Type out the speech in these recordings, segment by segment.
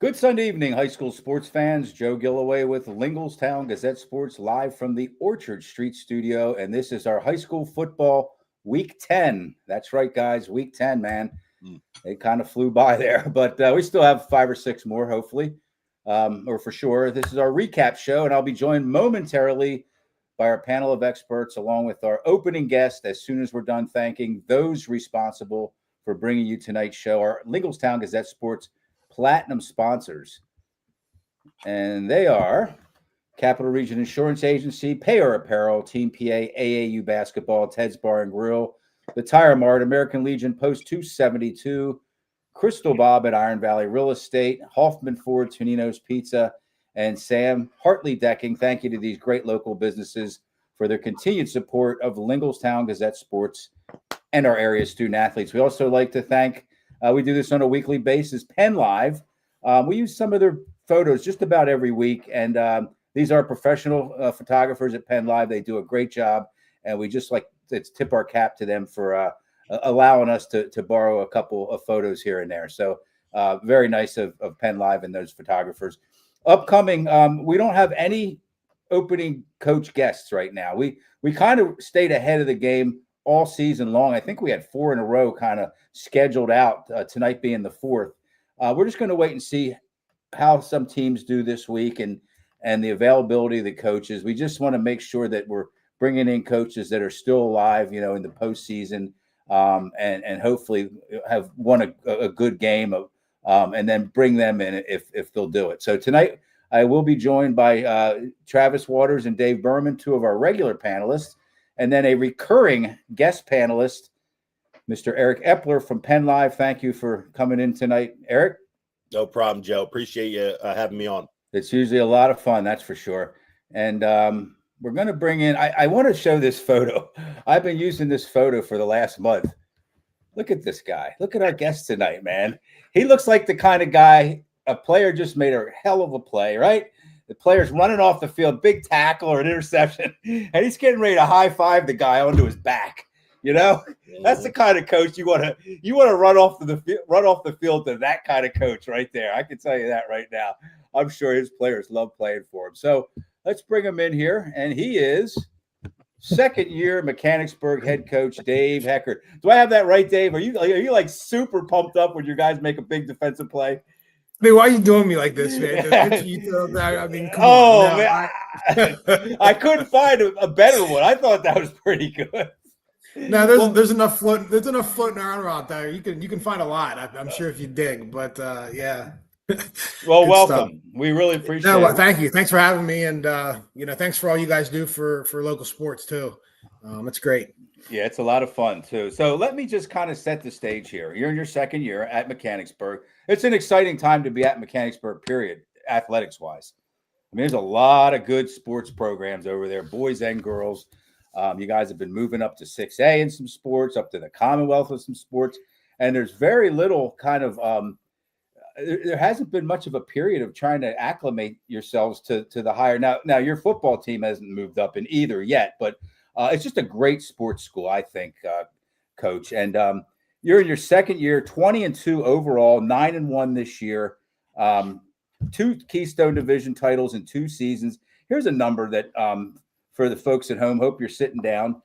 Good Sunday evening, high school sports fans. Joe Gillaway with Lingelstown Gazette Sports live from the Orchard Street studio. And this is our high school football week 10. That's right, guys. Week 10, man. It kind of flew by there, but we still have 5 or 6 more, hopefully, or for sure. This is our recap show, and I'll be joined momentarily by our panel of experts, along with our opening guest, as soon as we're done thanking those responsible for bringing you tonight's show, our Lingelstown Gazette Sports Platinum sponsors. And they are Capital Region Insurance Agency, Payer Apparel, Team PA, AAU Basketball, Ted's Bar and Grill, The Tire Mart, American Legion, Post 272, Crystal Bob at Iron Valley Real Estate, Hoffman Ford, Tonino's Pizza, and Sam Hartley Decking. Thank you to these great local businesses for their continued support of Lingelstown Gazette Sports and our area student athletes. We also like to thank, we do this on a weekly basis, Penn Live. We use some of their photos just about every week, and these are professional photographers at Penn Live. They do a great job, and we just like to tip our cap to them for allowing us to borrow a couple of photos here and there. So very nice of Penn Live and those photographers. Upcoming, we don't have any opening coach guests right now. We kind of stayed ahead of the game all season long. I think we had 4 in a row kind of scheduled out, tonight being the 4th. We're just going to wait and see how some teams do this week and the availability of the coaches. We just want to make sure that we're bringing in coaches that are still alive, in the postseason, and hopefully have won a good game, and then bring them in if they'll do it. So tonight I will be joined by Travis Waters and Dave Berman, 2 of our regular panelists, and then a recurring guest panelist, Mr. Eric Epler from Penn Live. Thank you for coming in tonight, Eric. No problem, Joe. Appreciate you having me on. It's usually a lot of fun, that's for sure. And we're going to bring in, I want to show this photo. I've been using this photo for the last month. Look at this guy. Look at our guest tonight, man. He looks like the kind of guy, a player just made a hell of a play, right? The player's running off the field, big tackle or an interception, and he's getting ready to high-five the guy onto his back. That's the kind of coach you want to run off the field to that kind of coach right there. I can tell you that right now. I'm sure his players love playing for him. So let's bring him in here, and he is second-year Mechanicsburg head coach Dave Heckard. Do I have that right, Dave? Are you like super pumped up when your guys make a big defensive play? I mean, why are you doing me like this, man? I mean, come on. Man, I couldn't find a better one. I thought that was pretty good. No, there's enough floating. There's enough floating around out there. You can find a lot. I'm sure if you dig. But yeah. Well, welcome. Stuff. We really appreciate it. Thank you. Thanks for having me, and thanks for all you guys do for local sports too. It's great. Yeah, it's a lot of fun too. So let me just kind of set the stage here. You're in your second year at Mechanicsburg. It's an exciting time to be at Mechanicsburg, period, athletics-wise. I mean, there's a lot of good sports programs over there, boys and girls. You guys have been moving up to 6A in some sports, up to the Commonwealth with some sports, and there's very little kind of there hasn't been much of a period of trying to acclimate yourselves to the higher. Now your football team hasn't moved up in either yet, but it's just a great sports school, I think, Coach. And you're in your second year, 20-2 overall, 9-1 this year, 2 Keystone Division titles in 2 seasons. Here's a number that for the folks at home, hope you're sitting down.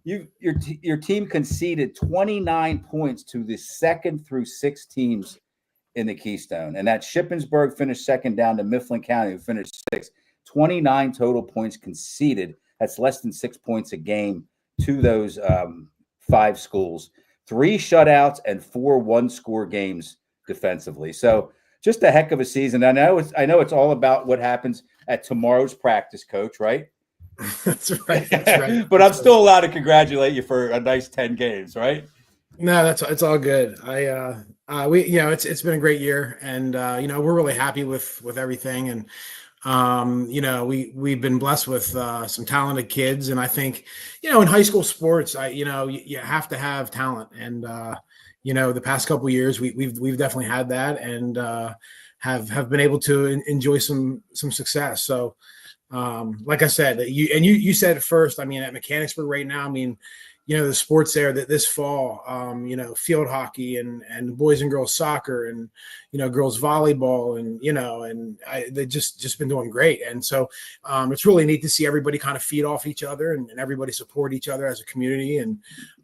Your team conceded 29 points to the 2nd through 6 teams in the Keystone, and that Shippensburg finished second down to Mifflin County, who finished 6th. 29 total points conceded. That's less than 6 points a game to those 5 schools. 3 shutouts and 4 one-score games defensively. So just a heck of a season. I know it's all about what happens at tomorrow's practice, Coach, right? That's right. But I'm still allowed to congratulate you for a nice 10 games, right? No, it's all good. It's been a great year, and we're really happy with everything, and we've been blessed with some talented kids, and I think in high school sports, you have to have talent, and the past couple of years we've definitely had that, and have been able to enjoy some success. So like I said, you said it first. I mean, at Mechanicsburg right now, I mean, the sports there that this fall, field hockey and boys and girls soccer and, girls volleyball and they've just been doing great. And so it's really neat to see everybody kind of feed off each other and everybody support each other as a community. And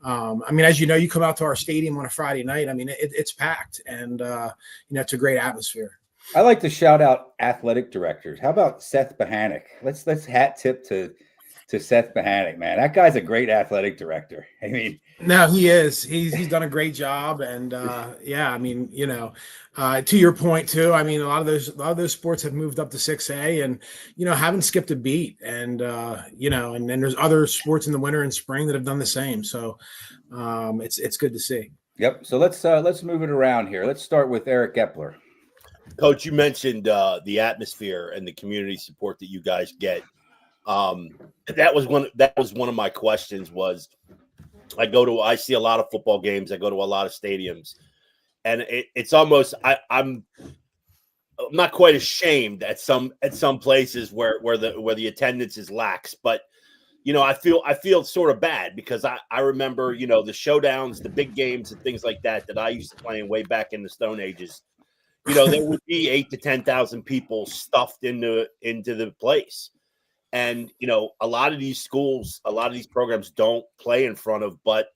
as you come out to our stadium on a Friday night, it's packed and, it's a great atmosphere. I like to shout out athletic directors. How about Seth Bohannick? Let's hat tip to Seth Bohannick, man. That guy's a great athletic director. No, he is. He's done a great job, and to your point too. A lot of those sports have moved up to 6A, and haven't skipped a beat. And and then there's other sports in the winter and spring that have done the same. So it's good to see. Yep. So let's move it around here. Let's start with Eric Epler. Coach, you mentioned the atmosphere and the community support that you guys get. That was one of my questions. I see a lot of football games. I go to a lot of stadiums, and it's almost I'm not quite ashamed at some places where the attendance is lax, but I feel sort of bad because I remember the showdowns, the big games, and things like that I used to play in way back in the Stone Ages. There would be 8,000 to 10,000 people stuffed into the place. And, a lot of these schools, a lot of these programs don't play in front of, but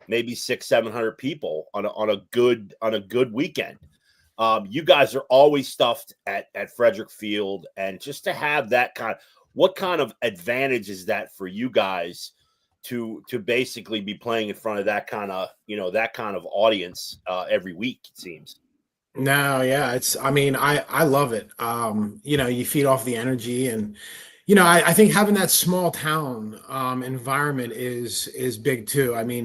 maybe 600-700 people on a good weekend. You guys are always stuffed at Frederick Field, and just to have that what kind of advantage is that for you guys to basically be playing in front of that kind of audience every week, it seems. No, yeah, I love it. You feed off the energy and, I think having that small town environment is big too. On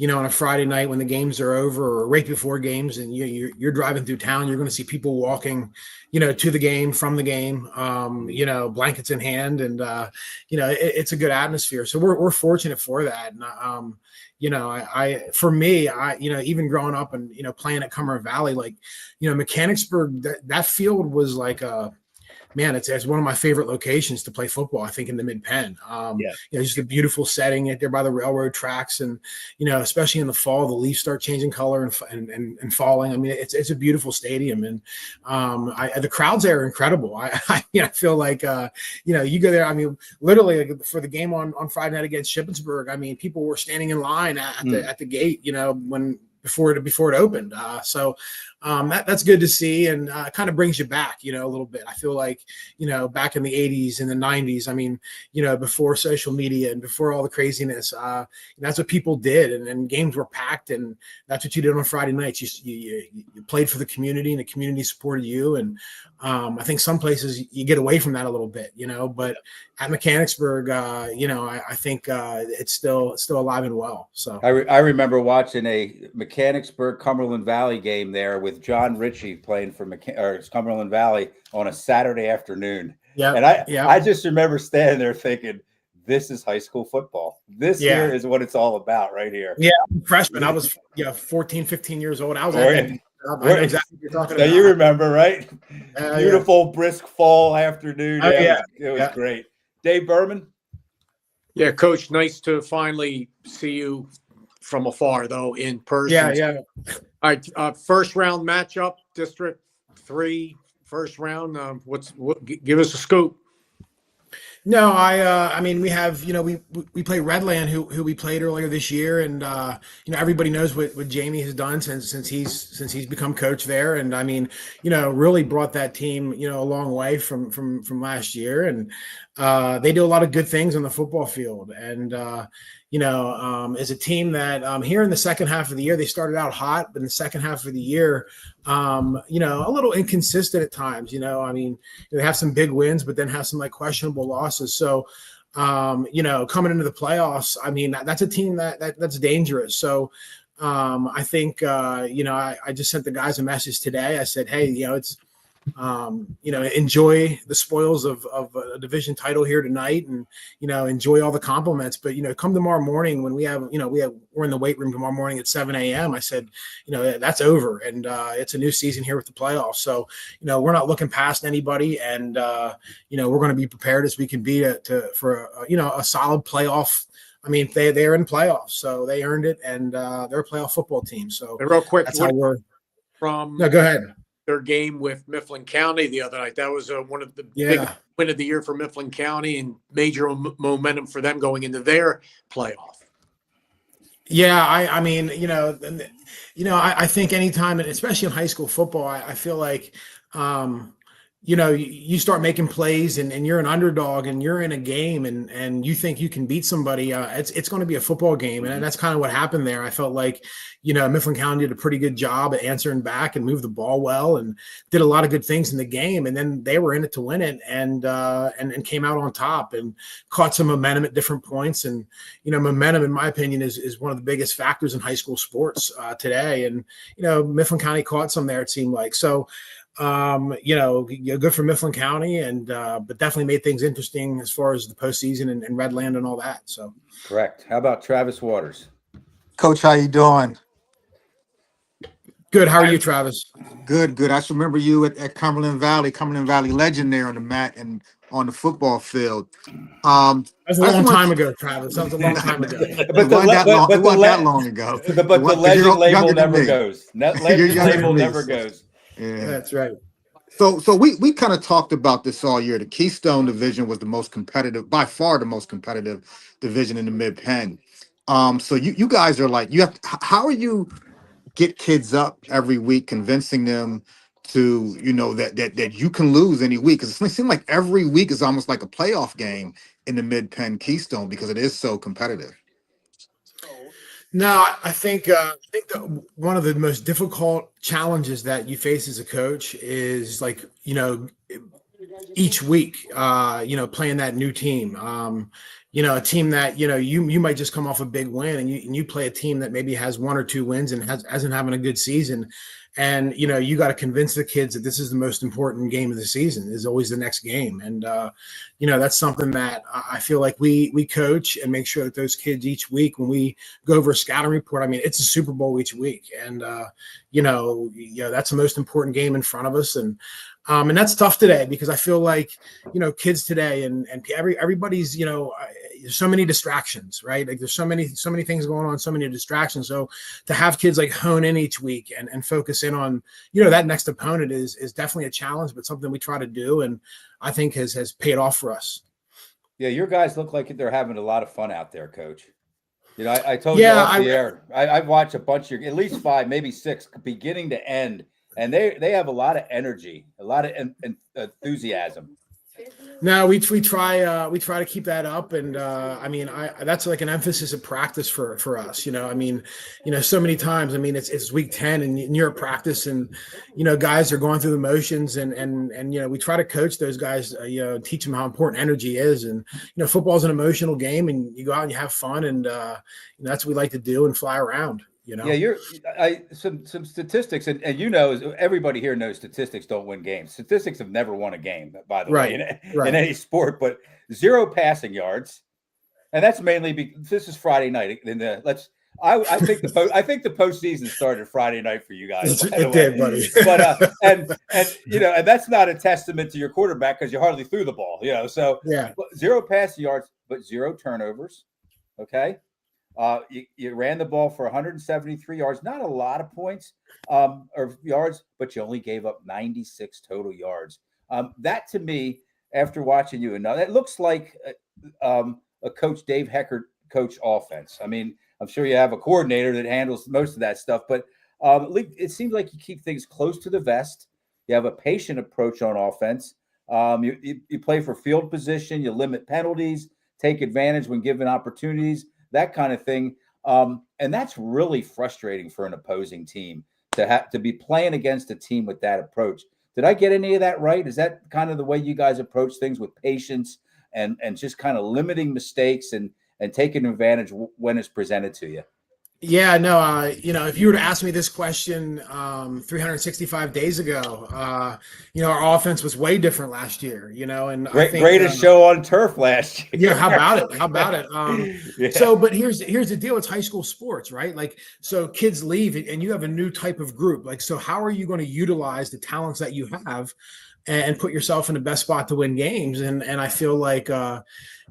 a Friday night when the games are over or right before games and you're driving through town, you're going to see people walking, to the game, from the game, blankets in hand. And, it's a good atmosphere. So we're fortunate for that. And, for me, even growing up and, playing at Cumberland Valley, Mechanicsburg, that field was like it's one of my favorite locations to play football, I think, in the mid-Penn. Just a beautiful setting out there by the railroad tracks. And, especially in the fall, the leaves start changing color and falling. It's a beautiful stadium. And the crowds there are incredible. I feel like, you go there, literally for the game on Friday night against Shippensburg, people were standing in line at the gate, before it opened. That's good to see, and kind of brings you back, a little bit. I feel like, back in the 80s and the 90s, before social media and before all the craziness, that's what people did, and games were packed, and that's what you did on Friday nights. You played for the community, and the community supported you. And I think some places you get away from that a little bit, but at Mechanicsburg, I think it's still alive and well. So I remember watching a Mechanicsburg Cumberland Valley game there with John Ritchie playing for Cumberland Valley on a Saturday afternoon. Yeah, and I just remember standing there thinking, this is high school football. This here is what it's all about right here. Yeah, freshman. I was 14, 15 years old. I was I know exactly what you're talking about. You remember, right? Beautiful, brisk fall afternoon. It was great. Dave Berman? Yeah, Coach, nice to finally see you from afar, though, in person. Yeah. All right, first round matchup, District 3, first round. Give us a scoop. No, we have, we play Redland, who we played earlier this year, and everybody knows what Jamie has done since he's become coach there, and really brought that team a long way from last year, and they do a lot of good things on the football field, and as a team that here in the second half of the year, they started out hot, but in the second half of the year, a little inconsistent at times. They have some big wins, but then have some questionable losses. So, coming into the playoffs, that's a team that's dangerous. So, I think, I just sent the guys a message today. I said, hey, it's, enjoy the spoils of a division title here tonight, and enjoy all the compliments. But come tomorrow morning when we're in the weight room tomorrow morning at 7 a.m. I said, that's over, and it's a new season here with the playoffs. So we're not looking past anybody, and we're going to be prepared as we can be for a solid playoff I mean, they're in playoffs, so they earned it, and they're a playoff football team. So And real quick, that's how we're. from No, go ahead. their game with Mifflin County the other night. That was one of the big win of the year for Mifflin County and major momentum for them going into their playoff. Yeah, I mean, I think anytime, and especially in high school football, I feel like, you start making plays and you're an underdog and you're in a game and you think you can beat somebody. It's going to be a football game. And that's kind of what happened there. I felt like, Mifflin County did a pretty good job at answering back and moved the ball well and did a lot of good things in the game. And then they were in it to win it and came out on top and caught some momentum at different points. And, momentum, in my opinion, is one of the biggest factors in high school sports today. And, Mifflin County caught some there, it seemed like. So, good for Mifflin County, and but definitely made things interesting as far as the postseason and Redland and all that. So, correct. How about Travis Waters? Coach, how you doing? good. How are you, Travis? Good. I just remember you at Cumberland Valley legend there on the mat and on the football field. That was a long time ago, Travis. That was a long time ago. It wasn't that long ago. But the legend label never goes. Legend label never goes. Yeah, That's right. So we kind of talked about this all year. The Keystone division was the most competitive, by far the most competitive division in the Mid-Penn. So you guys are like, how are you get kids up every week, convincing them to, that you can lose any week? Because it seems like every week is almost like a playoff game in the Mid-Penn Keystone because it is so competitive. No, I think that one of the most difficult challenges that you face as a coach is each week, playing that new team, a team that, you might just come off a big win and you play a team that maybe has 1 or 2 wins and hasn't having a good season. And, you got to convince the kids that this is the most important game of the season, is always the next game. And, that's something that I feel like we coach and make sure that those kids each week, when we go over a scouting report, I mean, it's a Super Bowl each week. And, that's the most important game in front of us. And that's tough today because I feel like, kids today and everybody's, there's so many distractions, right? Like there's so many things going on, so many distractions. So to have kids like hone in each week and focus in on, that next opponent is definitely a challenge, but something we try to do. And I think has paid off for us. Yeah. Your guys look like they're having a lot of fun out there, Coach. I told you off the air, I've watched a bunch of, at least 5, maybe 6, beginning to end. And they have a lot of energy, a lot of enthusiasm. No, we try to keep that up, and that's like an emphasis of practice for us. So many times. It's week 10, and you're at practice, and guys are going through the motions, and we try to coach those guys, teach them how important energy is, and football's an emotional game, and you go out and you have fun, and that's what we like to do and fly around. Yeah, some statistics, and everybody here knows statistics don't win games. Statistics have never won a game, by the way, in any sport. But 0 passing yards, and that's mainly because this is Friday night. I think the postseason started Friday night for you guys. It did, buddy. But and that's not a testament to your quarterback because you hardly threw the ball. So yeah, 0 passing yards, but 0 turnovers. Okay. You ran the ball for 173 yards, not a lot of points or yards, but you only gave up 96 total yards. That to me, after watching you, that looks like a coach Dave Heckard coach offense. I mean, I'm sure you have a coordinator that handles most of that stuff, but it seems like you keep things close to the vest. You have a patient approach on offense. You play for field position. You limit penalties, take advantage when given opportunities. That kind of thing. And that's really frustrating for an opposing team to be playing against a team with that approach. Did I get any of that right? Is that kind of the way you guys approach things, with patience and just kind of limiting mistakes and taking advantage when it's presented to you? Yeah, no, if you were to ask me this question 365 days ago, our offense was way different last year, and greatest show on turf last year. Yeah, how about it? Yeah. So, but here's the deal. It's high school sports, right? Like, so kids leave and you have a new type of group. Like, so how are you going to utilize the talents that you have and put yourself in the best spot to win games. And I feel like,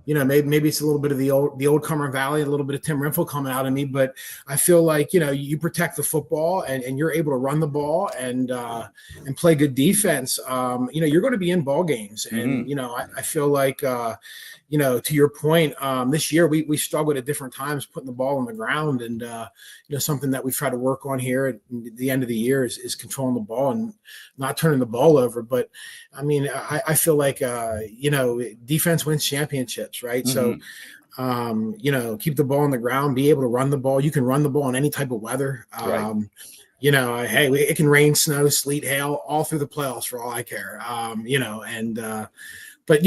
maybe it's a little bit of the old Cumberland Valley, a little bit of Tim Renfro coming out of me, but I feel like, you protect the football and you're able to run the ball and play good defense. You're going to be in ball games. And, I feel like, to your point, this year we struggled at different times putting the ball on the ground, and something that we've tried to work on here at the end of the year is controlling the ball and not turning the ball over. But I mean, I feel like defense wins championships, right? So keep the ball on the ground, be able to run the ball. You can run the ball in any type of weather. Right. Hey, it can rain, snow, sleet, hail, all through the playoffs for all I care. But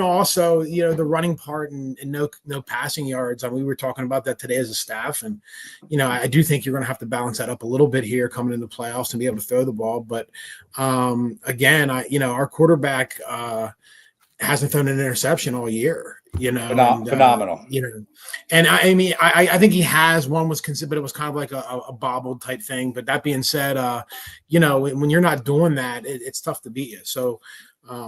also the running part and no passing yards. I mean, we were talking about that today as a staff, and I do think you're going to have to balance that up a little bit here coming into the playoffs and be able to throw the ball. But again, our quarterback hasn't thrown an interception all year. Phenomenal. And I mean, I think he has. One was considered, but it was kind of like a bobbled type thing. But that being said, when you're not doing that, it's tough to beat you. So.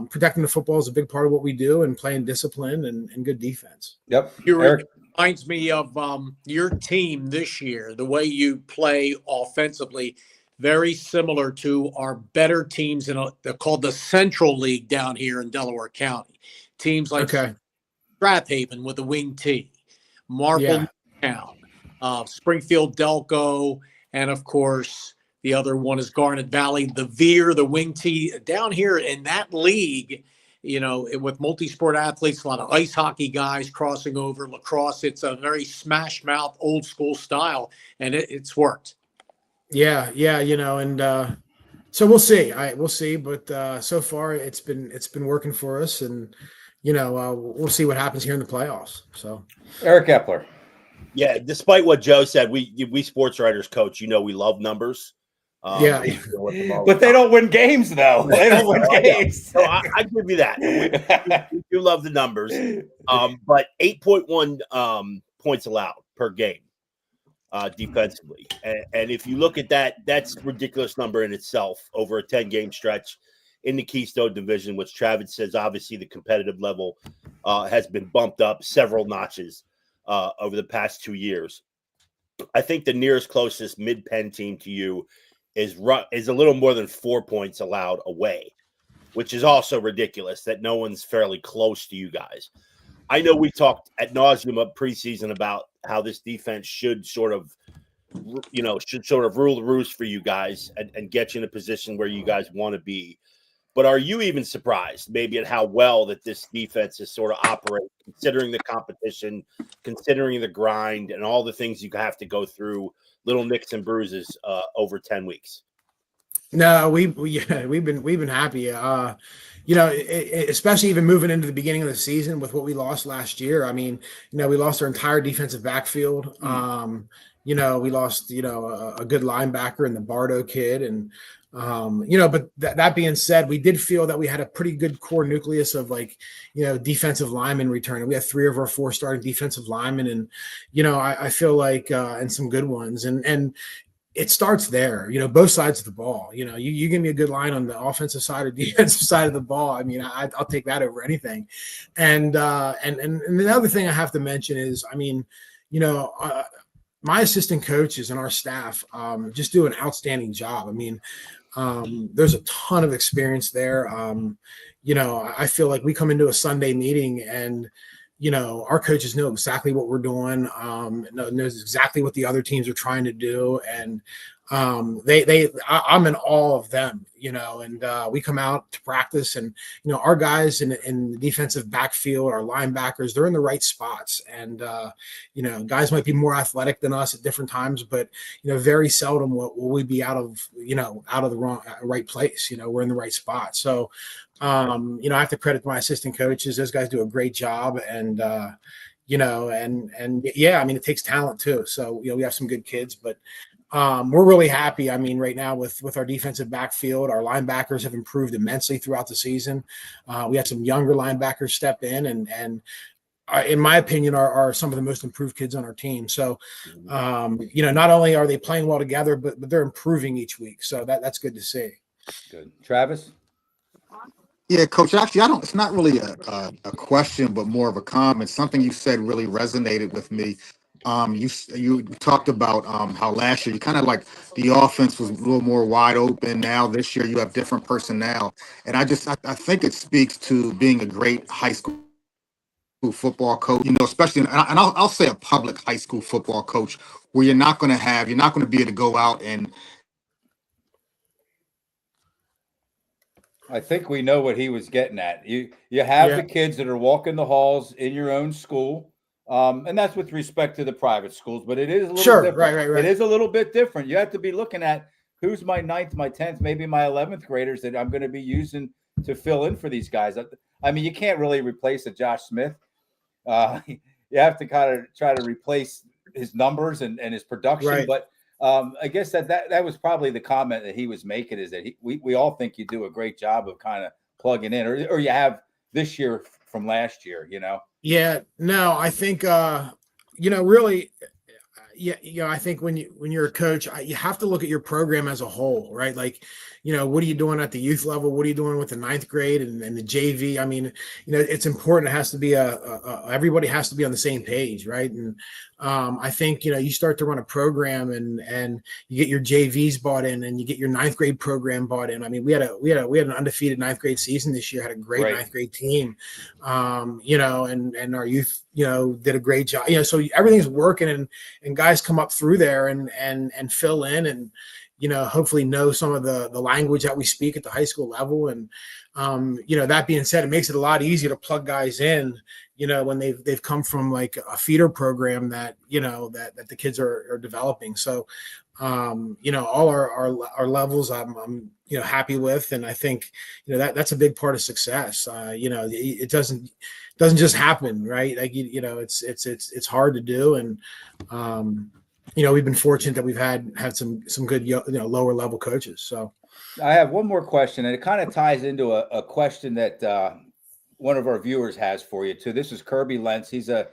Protecting the football is a big part of what we do, and playing discipline and good defense. Yep. It reminds me of your team this year, the way you play offensively, very similar to our better teams they're called the Central League down here in Delaware County. Teams like Strathaven with the wing T, Marple Town, Springfield Delco, and of course the other one is Garnet Valley, the Veer, the wing T. Down here in that league, with multi-sport athletes, a lot of ice hockey guys crossing over, lacrosse. It's a very smash mouth, old school style, and it's worked. Yeah, and so we'll see. We'll see, but so far it's been working for us, and we'll see what happens here in the playoffs. So, Eric Epler. Yeah, despite what Joe said, we sports writers, coach, we love numbers. But they don't win games, though. They don't win games. So I give you that. We do love the numbers. But 8.1 points allowed per game defensively. And if you look at that, that's a ridiculous number in itself over a 10-game stretch in the Keystone Division, which Travis says obviously the competitive level has been bumped up several notches over the past 2 years. I think the nearest closest mid-pen team to you is a little more than 4 points allowed away, which is also ridiculous that no one's fairly close to you guys. I know we talked ad nauseum up preseason about how this defense should sort of rule the roost for you guys and get you in a position where you guys want to be. But are you even surprised maybe at how well that this defense is sort of operating, considering the competition, considering the grind, and all the things you have to go through, little nicks and bruises over 10 weeks? No, we've been happy. Especially even moving into the beginning of the season with what we lost last year. I mean, we lost our entire defensive backfield. We lost, a good linebacker in the Bardo kid, and but that being said, we did feel that we had a pretty good core nucleus of defensive linemen returning. We had 3 of our 4 starting defensive linemen, and I feel like and some good ones, and it starts there. Both sides of the ball. You give me a good line on the offensive side or defensive side of the ball. I mean, I'll take that over anything. And the other thing I have to mention is, I mean, my assistant coaches and our staff just do an outstanding job. I mean, there's a ton of experience there. I feel like we come into a Sunday meeting and, our coaches know exactly what we're doing, knows exactly what the other teams are trying to do. And I'm in awe of them, and we come out to practice, and, our guys in the defensive backfield, our linebackers, they're in the right spots. And, guys might be more athletic than us at different times, but, very seldom will we be out of the right place. We're in the right spot. So, I have to credit my assistant coaches. Those guys do a great job. And, I mean, it takes talent too. So, we have some good kids, but we're really happy. I mean, right now with our defensive backfield, our linebackers have improved immensely throughout the season. We had some younger linebackers step in and in my opinion, are some of the most improved kids on our team. So, not only are they playing well together, but they're improving each week. So that's good to see. Good. Travis? Yeah, Coach. Actually, I don't. It's not really a question, but more of a comment. Something you said really resonated with me. You talked about how last year you kind of like the offense was a little more wide open. Now this year you have different personnel, and I think it speaks to being a great high school football coach. Especially and I'll say a public high school football coach where you're not going to be able to go out and I think we know what he was getting at. You have Yeah. the kids that are walking the halls in your own school, and that's with respect to the private schools. But it is a little Sure. different. Right. It is a little bit different. You have to be looking at who's my ninth, my 10th, maybe my 11th graders that I'm going to be using to fill in for these guys. I mean, you can't really replace a Josh Smith. You have to kind of try to replace his numbers and his production, Right. but I guess that was probably the comment that he was making, is that we all think you do a great job of kind of plugging in, or you have this year from last year, Yeah. No, I think really. Yeah, I think when you're a coach, you have to look at your program as a whole, right? Like, what are you doing at the youth level? What are you doing with the ninth grade and the JV? I mean, it's important. It has to be everybody has to be on the same page, right? And I think you start to run a program and you get your JVs bought in and you get your ninth grade program bought in. I mean, we had an undefeated ninth grade season this year. Had a great Right. ninth grade team, and our youth did a great job. So everything's working and guys come up through there and fill in and hopefully know some of the language that we speak at the high school level. And that being said, it makes it a lot easier to plug guys in when they've come from like a feeder program that that the kids are developing. So all our levels I'm happy with, and I think that's a big part of success. It doesn't just happen, right? Like it's hard to do, and we've been fortunate that we've had some good lower level coaches. So I have one more question, and it kind of ties into a question that one of our viewers has for you too. This is Kirby Lentz. He's a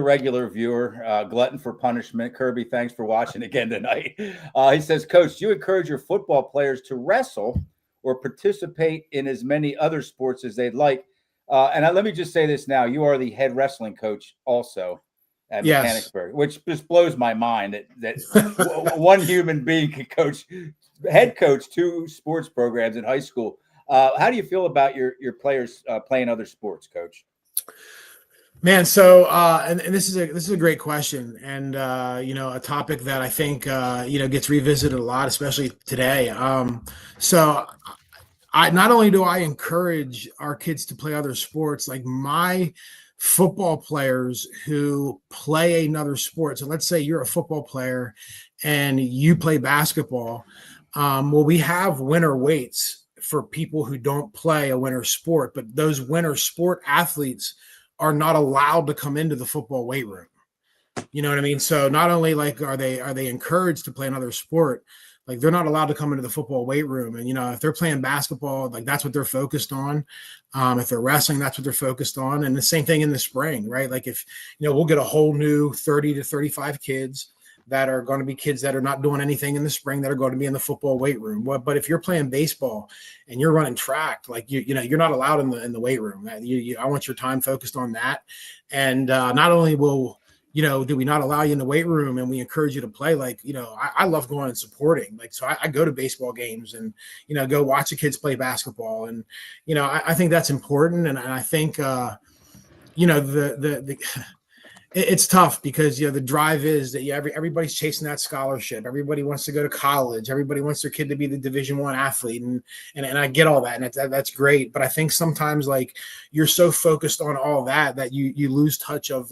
regular viewer, glutton for punishment. Kirby, thanks for watching again tonight. He says, Coach, do you encourage your football players to wrestle or participate in as many other sports as they'd like? Let me just say this now. You are the head wrestling coach also at Yes. Mechanicsburg, which just blows my mind that one human being can head coach 2 sports programs in high school. How do you feel about your players playing other sports, Coach? Man, so and this is a great question, and a topic that I think gets revisited a lot, especially today. So I not only do I encourage our kids to play other sports, like my football players who play another sport. So let's say you're a football player and you play basketball. Well, we have winter weights for people who don't play a winter sport, but those winter sport athletes are not allowed to come into the football weight room. You know what I mean? So not only like are they encouraged to play another sport, like they're not allowed to come into the football weight room. And if they're playing basketball, like that's what they're focused on. If they're wrestling, that's what they're focused on. And the same thing in the spring, right? Like if we'll get a whole new 30 to 35 kids that are going to be kids that are not doing anything in the spring that are going to be in the football weight room. But if you're playing baseball and you're running track, like you're not allowed in the weight room. I want your time focused on that. And not only will do we not allow you in the weight room and we encourage you to play, like I love going and supporting. Like so I go to baseball games and go watch the kids play basketball, and I think that's important. And I think it's tough because the drive is that everybody's chasing that scholarship. Everybody wants to go to college. Everybody wants their kid to be the Division I athlete, and I get all that, and that's great. But I think sometimes like you're so focused on all that you lose touch of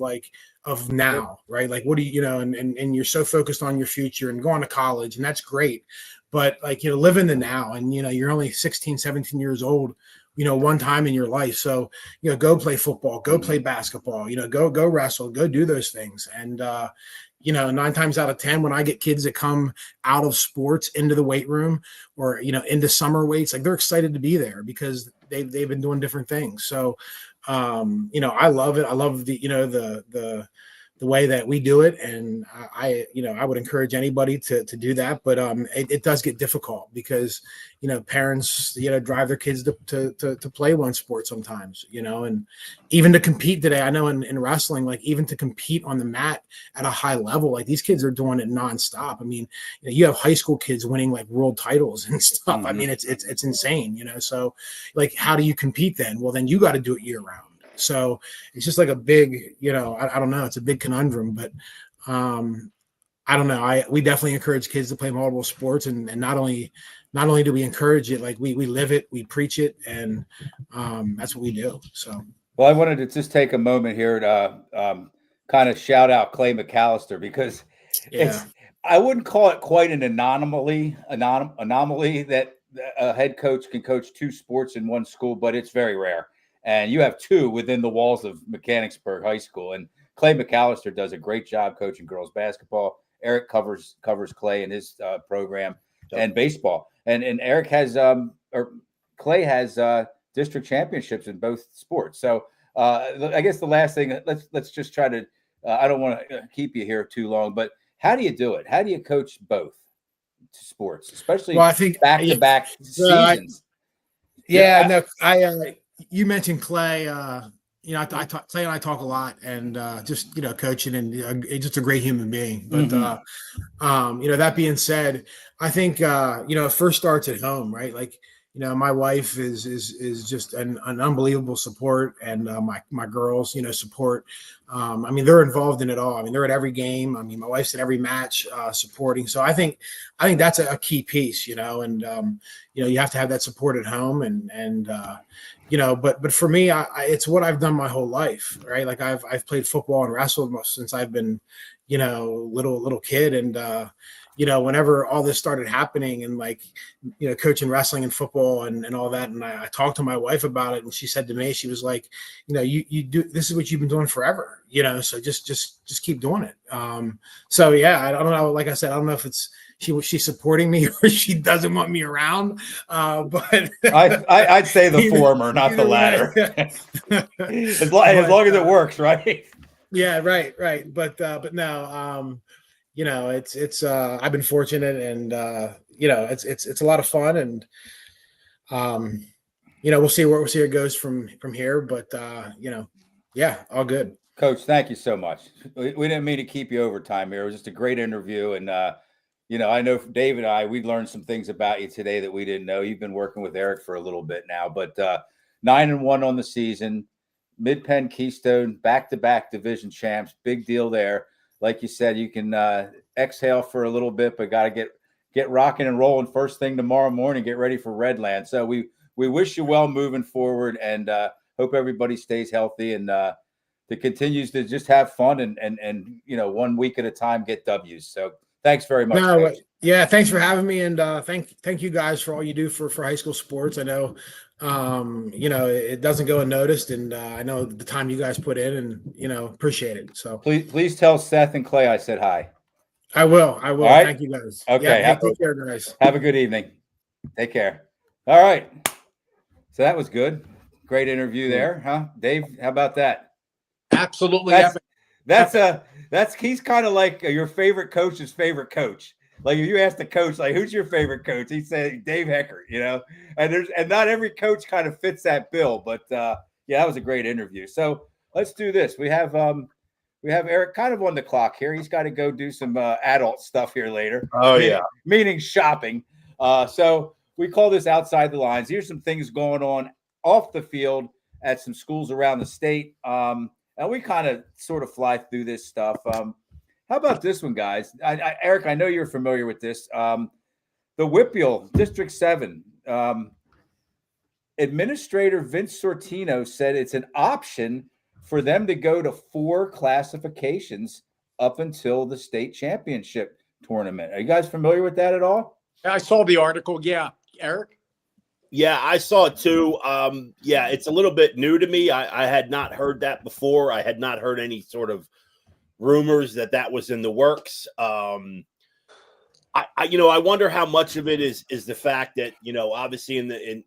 now, right? Like what do and you're so focused on your future and going to college, and that's great. But like live in the now, and you're only 16, 17 years old. One time in your life. So, go play football, go play basketball, go wrestle, go do those things. And, 9 times out of 10, when I get kids that come out of sports into the weight room or, into summer weights, like they're excited to be there because they've been doing different things. So, I love it. I love the the way that we do it. And I would encourage anybody to do that. But it does get difficult because, parents, drive their kids to play one sport sometimes, and even to compete today. I know in wrestling, like even to compete on the mat at a high level, like these kids are doing it nonstop. I mean, you have high school kids winning like world titles and stuff. Mm-hmm. I mean, it's insane, so like, how do you compete then? Well, then you got to do it year round. So it's just like a big, I don't know. It's a big conundrum, but I don't know. We definitely encourage kids to play multiple sports, and not only do we encourage it, like we live it, we preach it, and that's what we do. So, well, I wanted to just take a moment here to kind of shout out Clay McAllister, because I wouldn't call it quite an anomaly that a head coach can coach two sports in one school, but it's very rare. And you have two within the walls of Mechanicsburg High School. And Clay McAllister does a great job coaching girls basketball. Eric covers Clay in his program, and baseball. And Eric has Clay has district championships in both sports. So I guess the last thing, let's just try to. I don't want to keep you here too long, but how do you do it? How do you coach both sports, especially I think back-to-back seasons? You mentioned Clay. Clay and I talk a lot, and just coaching, and just a great human being. But that being said, I think it first starts at home, right? Like, my wife is just an unbelievable support, and my girls, support. I mean, they're involved in it all. I mean, they're at every game. I mean, my wife's at every match, supporting. So I think that's a key piece, and you have to have that support at home, and but for me, it's what I've done my whole life, right? Like I've played football and wrestled since I've been, little kid, and whenever all this started happening, and like, coaching wrestling and football and all that. And I talked to my wife about it, and she said to me, she was like, you do, this is what you've been doing forever, so just keep doing it. So yeah, I don't know. Like I said, I don't know if it's, she's supporting me or she doesn't want me around. But I'd say the former, not the latter. as long as it works, right? Yeah, right. But no, it's I've been fortunate, and it's a lot of fun, and we'll see where it goes from here. But all good. Coach, thank you so much. We didn't mean to keep you over time here. It was just a great interview, and I know Dave and I, we learned some things about you today that we didn't know. You've been working with Eric for a little bit now, but 9-1 on the season, Mid-Penn Keystone, back-to-back division champs, big deal there. Like you said, you can exhale for a little bit, but got to get rocking and rolling first thing tomorrow morning. Get ready for Redland. So we wish you well moving forward, and hope everybody stays healthy, and that continues to just have fun and 1 week at a time get W's. So thanks very much. Coach. Yeah, thanks for having me, and thank you guys for all you do for high school sports. I know it doesn't go unnoticed, and I know the time you guys put in, and appreciate it. So please tell Seth and Clay I said hi. I will. All right? Thank you guys. Okay. Yeah, take care, guys. Have a good evening. Take care. All right. So that was good. Great interview there, huh? Dave, how about that? Absolutely. He's kind of like your favorite coach's favorite coach. Like if you ask the coach, like, who's your favorite coach? He said Dave Heckard, and not every coach kind of fits that bill, but that was a great interview. So let's do this. We have Eric kind of on the clock here. He's got to go do some adult stuff here later. Oh yeah. Meaning shopping. So we call this Outside the Lines. Here's some things going on off the field at some schools around the state. And we kind of sort of fly through this stuff. How about this one, guys? Eric, I know you're familiar with this. The Whippeal, District 7. Administrator Vince Sortino said it's an option for them to go to 4 classifications up until the state championship tournament. Are you guys familiar with that at all? I saw the article. Yeah. Eric? Yeah, I saw it too. It's a little bit new to me. I had not heard that before. I had not heard any sort of rumors that was in the works. I wonder how much of it is the fact that, obviously in the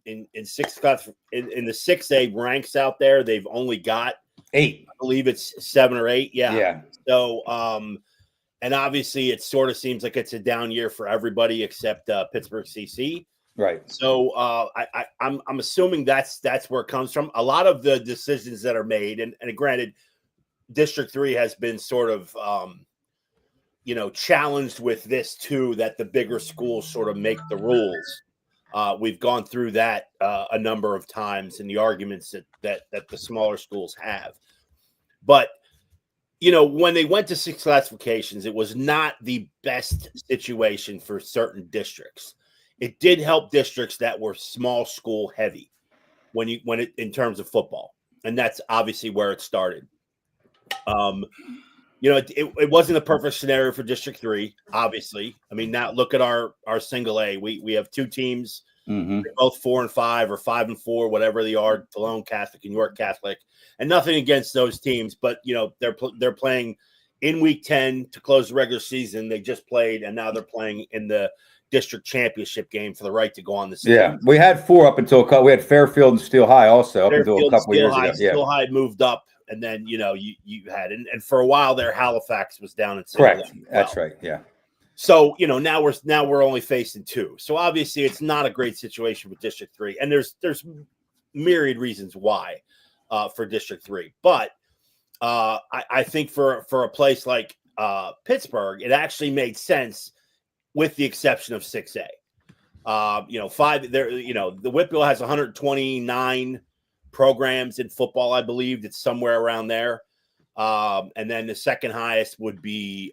6A ranks out there, they've only got 8. I believe it's 7 or 8. Yeah. Yeah. So, and obviously it sort of seems like it's a down year for everybody except Pittsburgh CC. Right. So I'm assuming that's where it comes from. A lot of the decisions that are made, and granted, District 3 has been sort of challenged with this too, that the bigger schools sort of make the rules. We've gone through that a number of times in the arguments that the smaller schools have. But when they went to 6 classifications, it was not the best situation for certain districts. It did help districts that were small school heavy in terms of football, and that's obviously where it started. It wasn't a perfect scenario for District 3, obviously. I mean, now look at our single A. We have 2 teams, Mm-hmm. both 4 and 5 or 5 and 4, whatever they are, Cologne Catholic and York Catholic. And nothing against those teams, but they're playing in week 10 to close the regular season. They just played, and now they're playing in the district championship game for the right to go on the season. Yeah, we had 4 up until we had Fairfield and Steel High also up until a couple years ago. Yeah, Steel High moved up, and then you had and for a while there, Halifax was down in correct. That's right. Yeah. So now we're only facing 2. So obviously it's not a great situation with District 3, and there's myriad reasons why for District 3. But I think for a place like Pittsburgh, it actually made sense, with the exception of 6A. 5 there. The Whitfield has 129 programs in football, I believe. It's somewhere around there. And then the second highest would be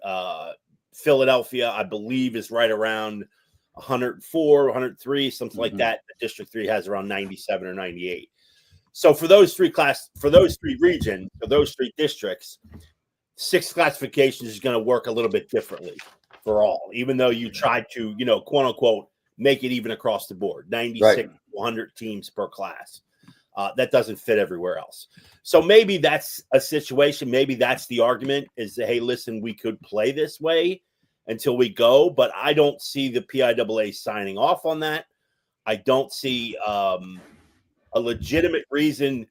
Philadelphia, I believe, is right around 104, 103, something like that. District 3 has around 97 or 98. So for those 3 regions, for those 3 districts, 6 classifications is going to work a little bit differently for all, even though you tried to, quote unquote, make it even across the board, 96, 100 teams per class. That doesn't fit everywhere else. So maybe that's a situation. Maybe that's the argument is that, hey, listen, we could play this way until we go, but I don't see the PIAA signing off on that. I don't see a legitimate reason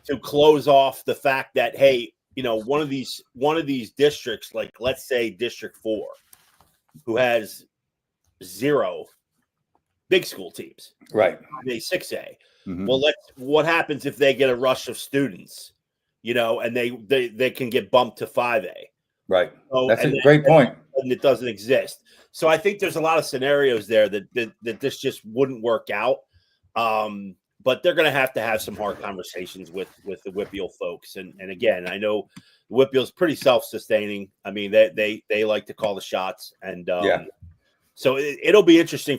to close off the fact that, hey, one of these districts, like let's say District 4, who has 0 big school teams, right? 6A. Mm-hmm. Well, what happens if they get a rush of students, and they can get bumped to 5A? Right. So, that's a great point. And it doesn't exist. So I think there's a lot of scenarios there that this just wouldn't work out. But they're going to have some hard conversations with the Whitfield folks. And again, I know Whitfield's pretty self-sustaining. I mean, they like to call the shots. And so it'll be interesting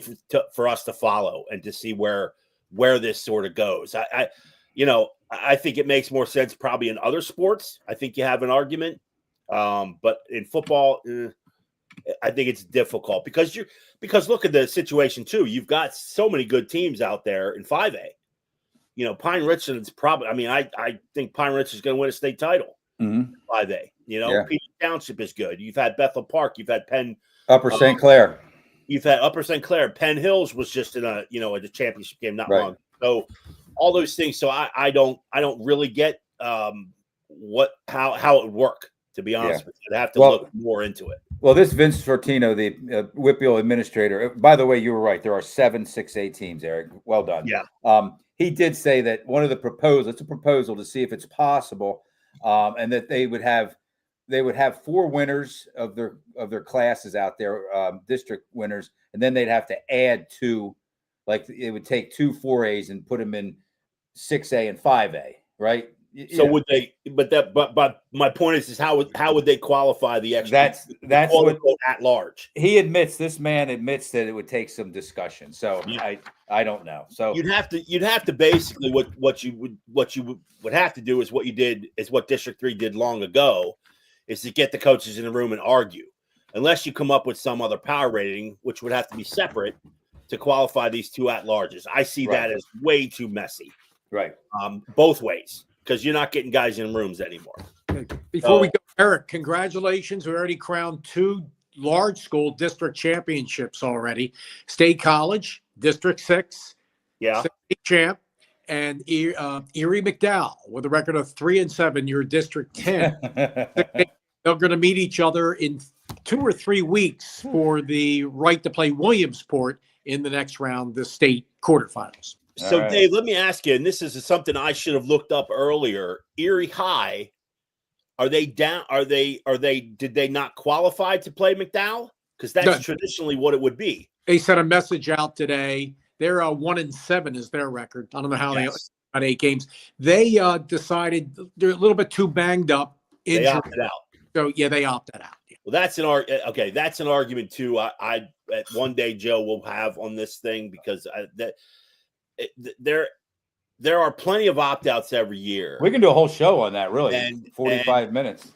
for us to follow and to see where this sort of goes. I think it makes more sense probably in other sports. I think you have an argument. But in football, I think it's difficult because look at the situation too. You've got so many good teams out there in 5A. Pine Richard's probably. I mean, I think Pine Richard's going to win a state title. 5A. Peach Township is good. You've had Bethel Park. You've had Penn. Upper St. Clair. You've had Upper St. Clair. Penn Hills was just in a the championship game not long. So all those things. So I don't really get how it would work. To be honest with you, I'd have to look more into it. Well, this Vince Fortino, the Whitfield administrator, by the way, you were right. There are 7 6A teams, Eric. Well done. Yeah. He did say that one of the proposals, it's a proposal to see if it's possible, and that they would have 4 winners of their classes out there, district winners, and then they'd have to add 2, like it would take 2 4As and put them in 6A and 5A, right? So would they? But my point is how would they qualify the extra? That's what at large. This man admits that it would take some discussion. So I don't know. So you'd have to basically what you would have to do is what District 3 did long ago, is to get the coaches in the room and argue. Unless you come up with some other power rating, which would have to be separate to qualify these 2 at larges. I see that as way too messy. Right. Both ways. Because you're not getting guys in rooms anymore. Before we go, Eric, congratulations. We already crowned 2 large school district championships already. State College, District 6, yeah, state champ, and Erie McDowell with a record of 3-7. Your District 10. They're going to meet each other in 2 or 3 weeks for the right to play Williamsport in the next round, the state quarterfinals. So, right. Dave, let me ask you, and this is something I should have looked up earlier. Erie High, are they down? Did they not qualify to play McDowell? Because that's traditionally what it would be. They sent a message out today. They're 1-7 is their record. I don't know how they got 8 games. They decided they're a little bit too banged up. They opted out. So yeah, they opted out. Yeah. Well, that's an argument too. I one day Joe will have on this thing because there are plenty of opt-outs every year. We can do a whole show on that, really. 45 minutes.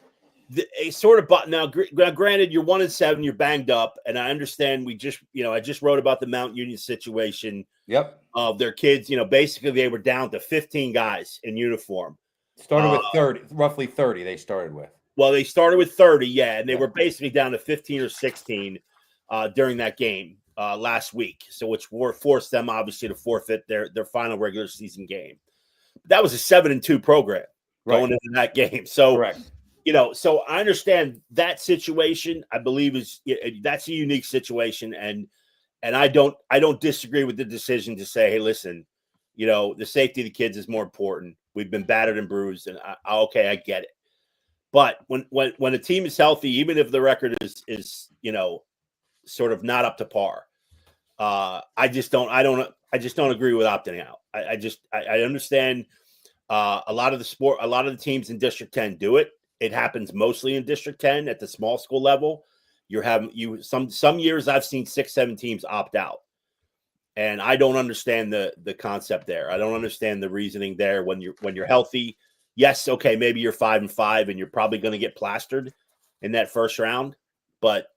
Now, granted, you're 1-7, you're banged up, and I understand. I just wrote about the Mount Union situation. Yep. Of their kids. Basically they were down to 15 guys in uniform. Started with roughly 30. They started with. Well, they started with 30, yeah, and they were basically down to 15 or 16 during that game last week. So, which forced them obviously to forfeit their final regular season game. That was a 7-2 program going into that game. So, correct. So I understand that situation. I believe that's a unique situation, and I don't disagree with the decision to say, hey, listen, the safety of the kids is more important. We've been battered and bruised, and I get it. But when a team is healthy, even if the record is sort of not up to par, I just don't agree with opting out. I understand a lot of the teams in District 10 do it. It happens mostly in District 10 at the small school level. Some years I've seen 6-7 teams opt out, and I don't understand the concept there. I don't understand the reasoning there. When you're healthy, yes, okay, maybe you're 5-5 and you're probably going to get plastered in that first round, but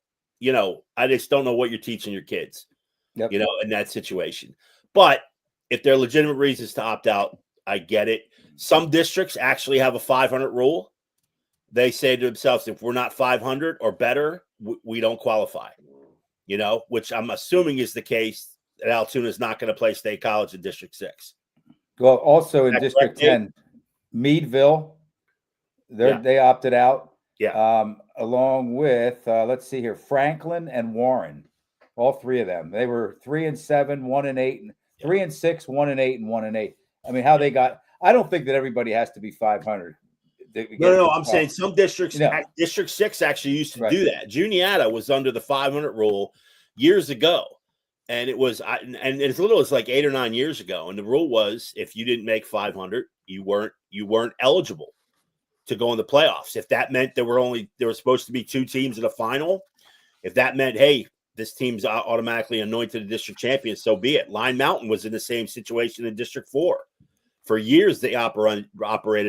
I just don't know what you're teaching your kids. Yep. In that situation. But if there are legitimate reasons to opt out, I get it. Some districts actually have a 500 rule. They say to themselves, if we're not 500 or better, we don't qualify, which I'm assuming is the case that Altoona is not going to play State College in District 6. Well, also in District 10, Meadville, they opted out. Yeah. Along with, let's see here, Franklin and Warren, all 3 of them. They were 3-7, 1-8, 3-6, 1-8, and 1-8. I mean, how they got, I don't think that everybody has to be 500. No, I'm saying some districts, District 6 actually used to do that. Juniata was under the 500 rule years ago. And it was, and as little as like 8 or 9 years ago. And the rule was, if you didn't make 500, you weren't eligible to go in the playoffs. If that meant there were supposed to be 2 teams in the final, if that meant, hey, this team's automatically anointed a district champion, so be it. Line Mountain was in the same situation in District 4. For years, they operated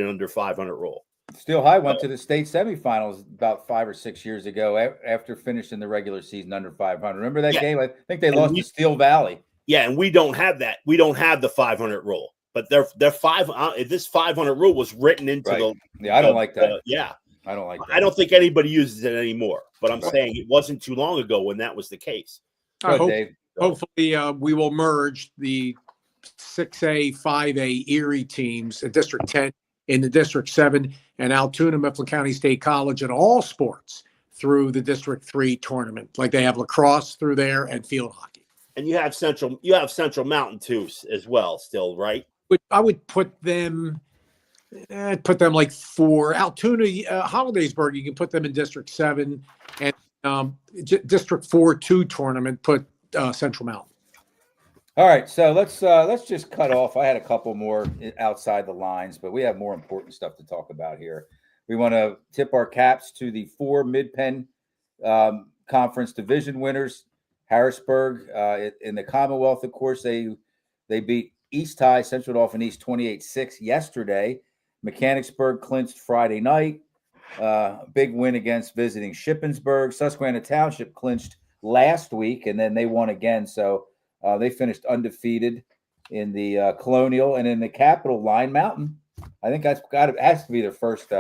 under 500 rule. Steel High went to the state semifinals about 5 or 6 years ago after finishing the regular season under 500. Remember that game? I think they lost to Steel Valley. Yeah, and we don't have that. We don't have the 500 rule. But this 500 rule was written into I don't like that. I don't like that. I don't think anybody uses it anymore. But I'm saying it wasn't too long ago when that was the case. Hopefully, we will merge the 6A, 5A Erie teams in District 10 in the District 7 and Altoona Mifflin County State College in all sports through the District 3 tournament, like they have lacrosse through there and field hockey. And you have Central Mountain too as well, still, right? I would put them like for Altoona, Hollidaysburg. You can put them in District 7 and District 4-2 tournament. Put Central Mountain. All right, so let's just cut off. I had a couple more outside the lines, but we have more important stuff to talk about here. We want to tip our caps to the 4 Mid-Penn Conference division winners. Harrisburg in the Commonwealth, of course, they beat East High, Central Dauphin East 28-6 yesterday. Mechanicsburg clinched Friday night. Big win against visiting Shippensburg. Susquehanna Township clinched last week, and then they won again. So they finished undefeated in the Colonial, and in the Capital, Line Mountain. I think has to be their first.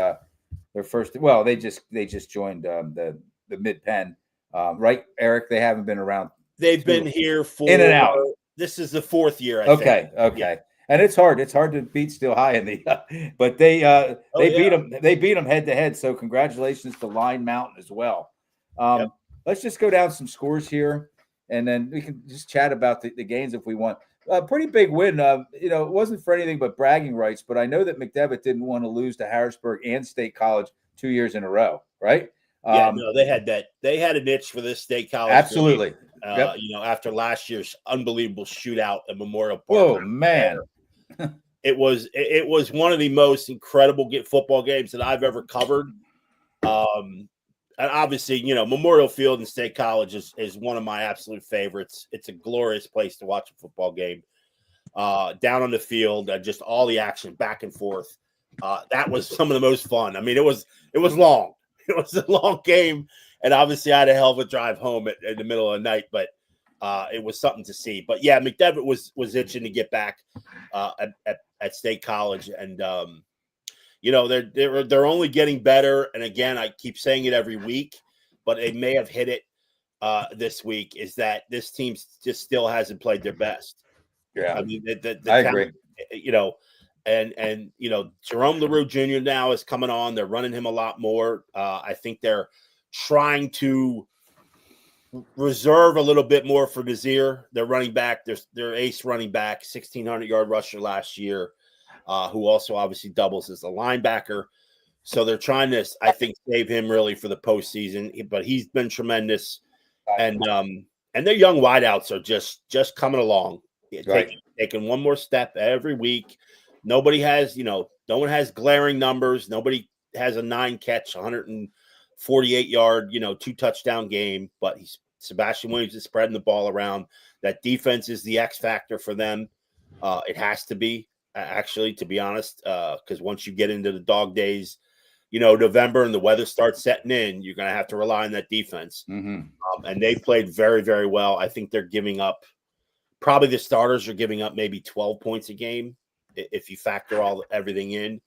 Well, they just joined the Mid-Penn, right, Eric? They haven't been around. They've been here for in and out. This is the 4th year. I think. Okay. Yeah. And it's hard. It's hard to beat Steel High in the, but they beat them. They beat them head to head. So congratulations to Line Mountain as well. Yep. Let's just go down some scores here, and then we can just chat about the games if we want. Pretty big win. It wasn't for anything but bragging rights, but I know that McDevitt didn't want to lose to Harrisburg and State College 2 years in a row, right? They had that. They had an itch for this State College. Absolutely. Game, after last year's unbelievable shootout at Memorial Park. Whoa, man. It was one of the most incredible football games that I've ever covered. And obviously, Memorial Field and State College is one of my absolute favorites. It's a glorious place to watch a football game. Down on the field, just all the action back and forth. That was some of the most fun. I mean, it was long. It was a long game, and obviously I had a hell of a drive home in the middle of the night, but it was something to see. But yeah, McDevitt was itching to get back at State College, and they're only getting better. And again, I keep saying it every week, but they may have hit it this week. Is that this team just still hasn't played their best? Yeah, I mean, I agree. And Jerome LaRue Jr. now is coming on. They're running him a lot more. I think they're trying to reserve a little bit more for Nazir. Their running back, their ace running back, 1,600-yard rusher last year, who also obviously doubles as a linebacker. So they're trying to, I think, save him really for the postseason. But he's been tremendous, and their young wideouts are just coming along, taking one more step every week. Nobody has, no one has glaring numbers. Nobody has a 9-catch, 148-yard, 2-touchdown game. But Sebastian Williams is spreading the ball around. That defense is the X factor for them. It has to be, actually, to be honest, because once you get into the dog days, November and the weather starts setting in, you're going to have to rely on that defense. Mm-hmm. And they've played very, very well. I think they're giving up, probably the starters are giving up maybe 12 points a game if you factor everything in.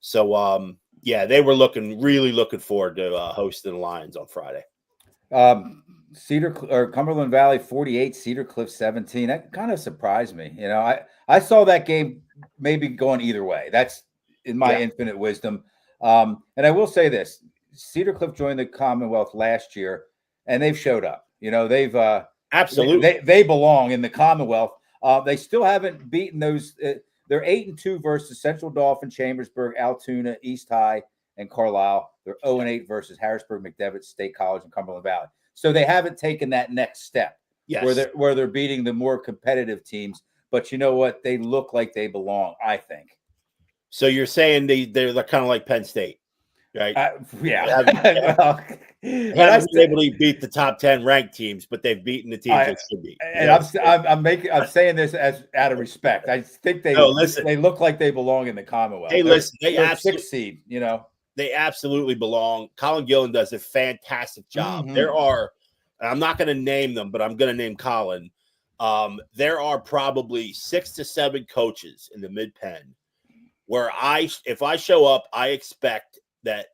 So, they were really looking forward to hosting the Lions on Friday. Cumberland Valley 48, Cedar Cliff 17. That kind of surprised me. I saw that game maybe going either way. That's in my infinite wisdom. And I will say this: Cedar Cliff joined the Commonwealth last year, and they've showed up. They've absolutely they belong in the Commonwealth. They still haven't beaten those. They're 8-2 versus Central Dauphin, Chambersburg, Altoona, East High, and Carlisle. They're 0-8 versus Harrisburg, McDevitt, State College, and Cumberland Valley. So they haven't taken that next step where they're beating the more competitive teams. But you know what? They look like they belong, I think. So you're saying they're kind of like Penn State, right? Yeah. They haven't been able to beat the top 10 ranked teams, but they've beaten the teams that should be. And I'm saying this as out of respect. I think they look like they belong in the Commonwealth. Hey, listen, they're 6th seed. They absolutely belong. Colin Gillen does a fantastic job. Mm-hmm. There are, I'm not going to name them, but I'm going to name Colin. There are probably 6 to 7 coaches in the Mid-Penn where if I show up, I expect that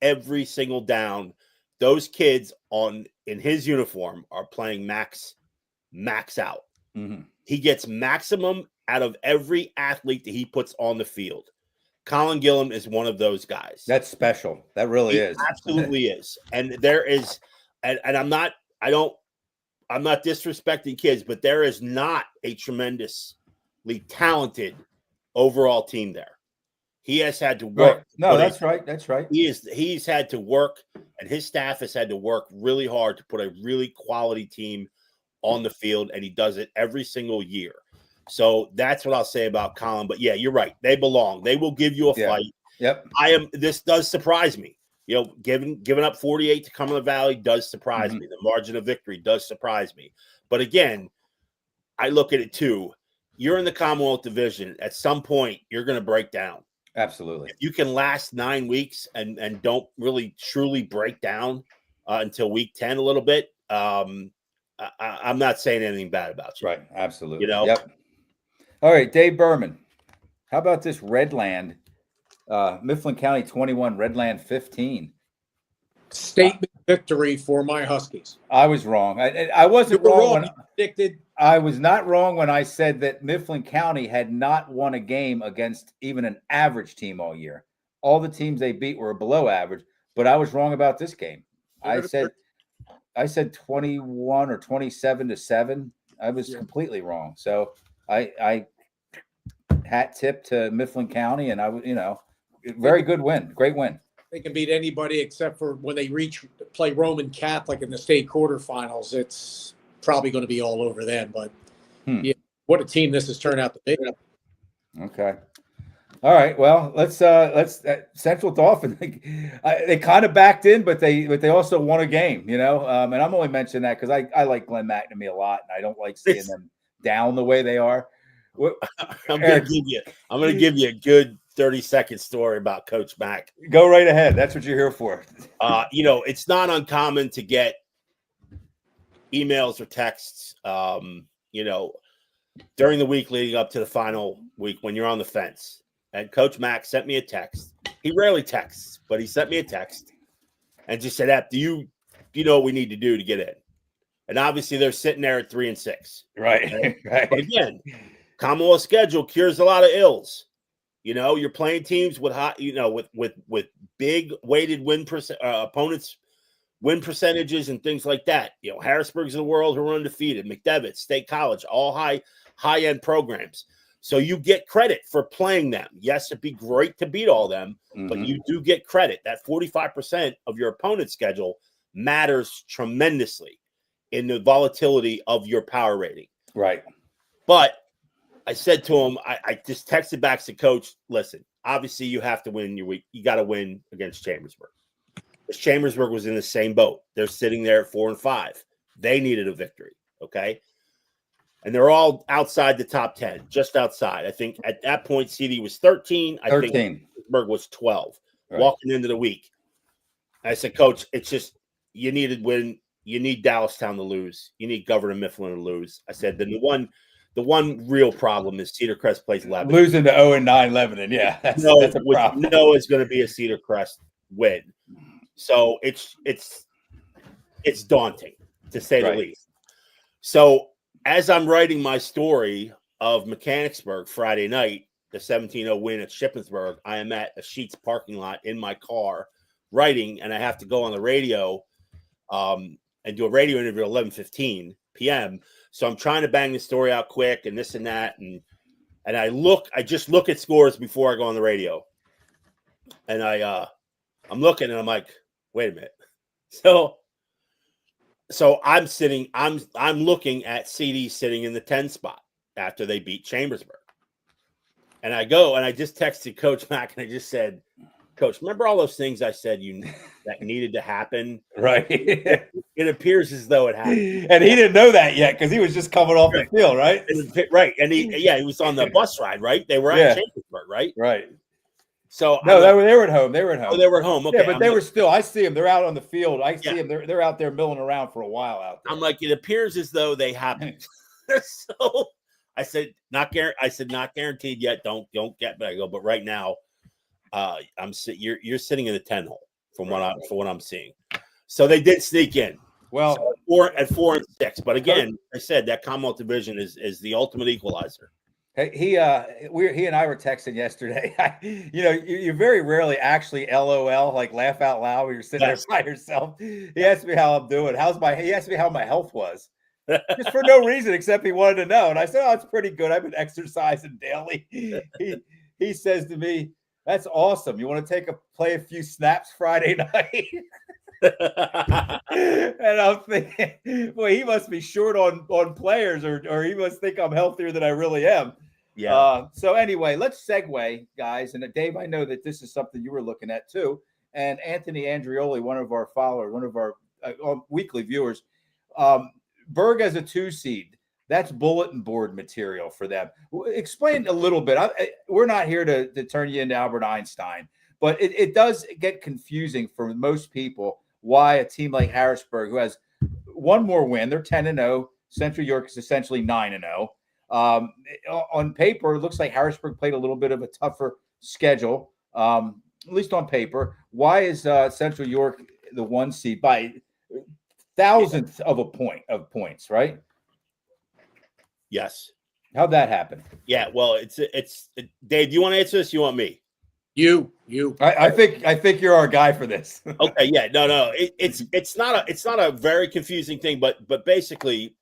every single down, those kids in his uniform are playing max out. Mm-hmm. He gets maximum out of every athlete that he puts on the field. Colin Gillen is one of those guys. That's special. That really is. Absolutely is. And there is, and I'm not disrespecting kids, but there is not a tremendously talented overall team there. He has had to work. Right. No, that's right. That's right. He's had to work, and his staff has had to work really hard to put a really quality team on the field, and he does it every single year. So that's what I'll say about Colin. But yeah, you're right. They belong. They will give you a fight. Yep. This does surprise me. Giving up 48 to Cumberland Valley does surprise me. The margin of victory does surprise me. But again, I look at it too. You're in the Commonwealth Division. At some point, you're going to break down. Absolutely. If you can last 9 weeks and don't really truly break down until week 10 a little bit, I'm not saying anything bad about you. Right. Absolutely. Yep. All right, Dave Berman. How about this Redland? Mifflin County 21, Redland 15. Statement victory for my Huskies. I was wrong. I wasn't You were wrong. You predicted I was not wrong when I said that Mifflin County had not won a game against even an average team all year. All the teams they beat were below average, but I was wrong about this game. I said 21 or 27-7. I was completely wrong. So I hat tip to Mifflin County, and very good win, great win. They can beat anybody except for when they play Roman Catholic in the state quarterfinals. It's probably going to be all over them. But yeah, what a team this has turned out to be. Okay. All right. Well, let's Central Dauphin. They kind of backed in, but they also won a game, and I'm only mentioning that because I like Glenn McNamee a lot, and I don't like seeing them down the way they are. I'm going to give you a good 30-second story about Coach Mack. Go right ahead. That's what you're here for. It's not uncommon to get emails or texts, during the week leading up to the final week when you're on the fence. And Coach Mack sent me a text. He rarely texts, but he sent me a text and just said, "App, do you know what we need to do to get in?" And obviously they're sitting there at 3-6. Right. Right. But again, Commonwealth schedule cures a lot of ills. You're playing teams with high, with big weighted opponents win percentages and things like that. Harrisburg's of the world who are undefeated, McDevitt, State College, all high-end programs. So you get credit for playing them. Yes, it'd be great to beat all them, but you do get credit. That 45% of your opponent's schedule matters tremendously in the volatility of your power rating. Right. But I said to him, I just texted back to Coach, listen, obviously you have to win your week. You got to win against Chambersburg. Because Chambersburg was in the same boat. They're sitting there at 4-5. They needed a victory, okay? And they're all outside the top 10, just outside. I think at that point, CD was 13. I think Chambersburg was 12 walking into the week. I said, Coach, it's just you needed win. You need Dallastown to lose. You need Governor Mifflin to lose. I said, then the one real problem is Cedar Crest plays Lebanon. Losing to 0-9 Lebanon, yeah. That's a problem. It's going to be a Cedar Crest win. So it's daunting, to say the least. So as I'm writing my story of Mechanicsburg Friday night, the 17-0 win at Shippensburg, I am at a Sheetz parking lot in my car writing, and I have to go on the radio and do a radio interview at 11:15 p.m. So I'm trying to bang the story out quick and this and that. And I just look at scores before I go on the radio. And I'm looking and I'm like, wait a minute. So I'm looking at CD sitting in the 10 spot after they beat Chambersburg. And I go and I just texted Coach Mack and I just said, Coach, remember all those things I said that needed to happen? Right. It appears as though it happened. And he didn't know that yet because he was just coming off the field, right? Right. And he was on the bus ride, right? They were at Chambersburg, right? Right. So no, they were at home. They were at home. Oh, they were at home. Okay. Yeah, but they were still. I see them. They're out on the field. I see them. They're out there milling around for a while out there. I'm like, it appears as though they happened. So I said, not guaranteed yet. Don't get. But I go. But right now, you're sitting in the 10 hole from what I'm seeing. So they did sneak in. Well, so at 4-6. But again, I said that Commonwealth Division is the ultimate equalizer. Hey, he and I were texting yesterday. You very rarely actually LOL, like laugh out loud when you're sitting there by yourself. He asked me how I'm doing. He asked me how my health was. Just for no reason except he wanted to know. And I said, "Oh, it's pretty good. I've been exercising daily." He says to me, "That's awesome. You want to play a few snaps Friday night?" And I'm thinking, boy, he must be short on players, or he must think I'm healthier than I really am. Yeah. So anyway, let's segue, guys. And Dave, I know that this is something you were looking at too. And Anthony Andrioli, one of our followers, one of our weekly viewers, Berg as a 2 seed. That's bulletin board material for them. Explain a little bit. We're not here to turn you into Albert Einstein, but it does get confusing for most people why a team like Harrisburg, who has one more win, they're 10-0. Central York is essentially 9-0. On paper, it looks like Harrisburg played a little bit of a tougher schedule, at least on paper. Why is Central York the 1 seed by thousandth of a point of points, right? Yes. How'd that happen? Yeah. Well, Dave, do you want to answer this? You want me? You. I think you're our guy for this. Okay. Yeah. No. It's not a very confusing thing, but basically,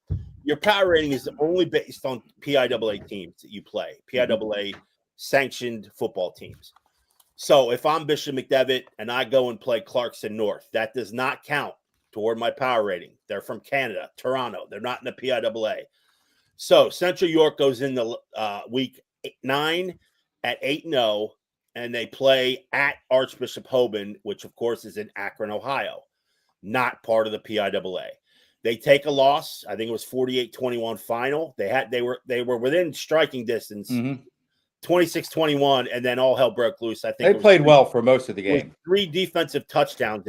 your power rating is only based on PIAA teams that you play, PIAA sanctioned football teams. So if I'm Bishop McDevitt and I go and play Clarkson North, that does not count toward my power rating. They're from Canada, Toronto. They're not in the PIAA. So Central York goes into week 9 at 8-0, and they play at Archbishop Hoban, which of course is in Akron, Ohio, not part of the PIAA. They take a loss. I think it was 48-21 final. They were within striking distance. 26-21, and then all hell broke loose. I think they played well for most of the game. 3 defensive touchdowns,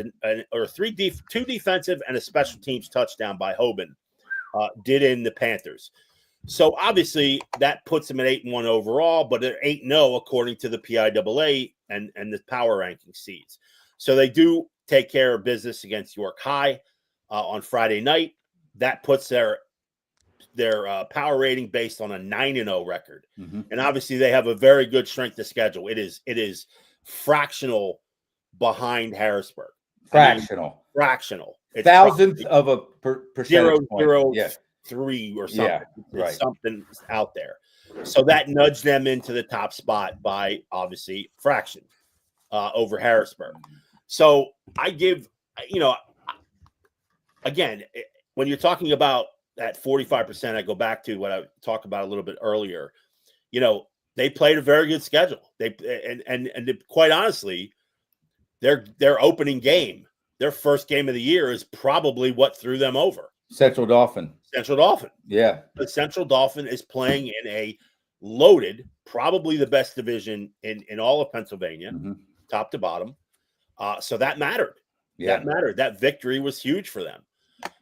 or two defensive and a special teams touchdown by Hoban did in the Panthers. So obviously that puts them at 8-1 overall, but they're 8-0 according to the PIAA and the power ranking seeds. So they do take care of business against York High on Friday night. That puts their power rating based on a 9-0 record. And obviously they have a very good strength of schedule. It is fractional behind Harrisburg. Fractional. Fractional. It's Thousandth of a percentage point. 0.03 or something. Yeah, right. Something out there. So that nudged them into the top spot by obviously fraction over Harrisburg. So I give, again, when you're talking about that 45%, I go back to what I talked about a little bit earlier. They played a very good schedule. And quite honestly, their opening game, their first game of the year, is probably what threw them over. Central Dauphin. Yeah. The Central Dauphin is playing in a loaded, probably the best division in all of Pennsylvania, top to bottom. So that mattered. Yeah. That mattered. That victory was huge for them.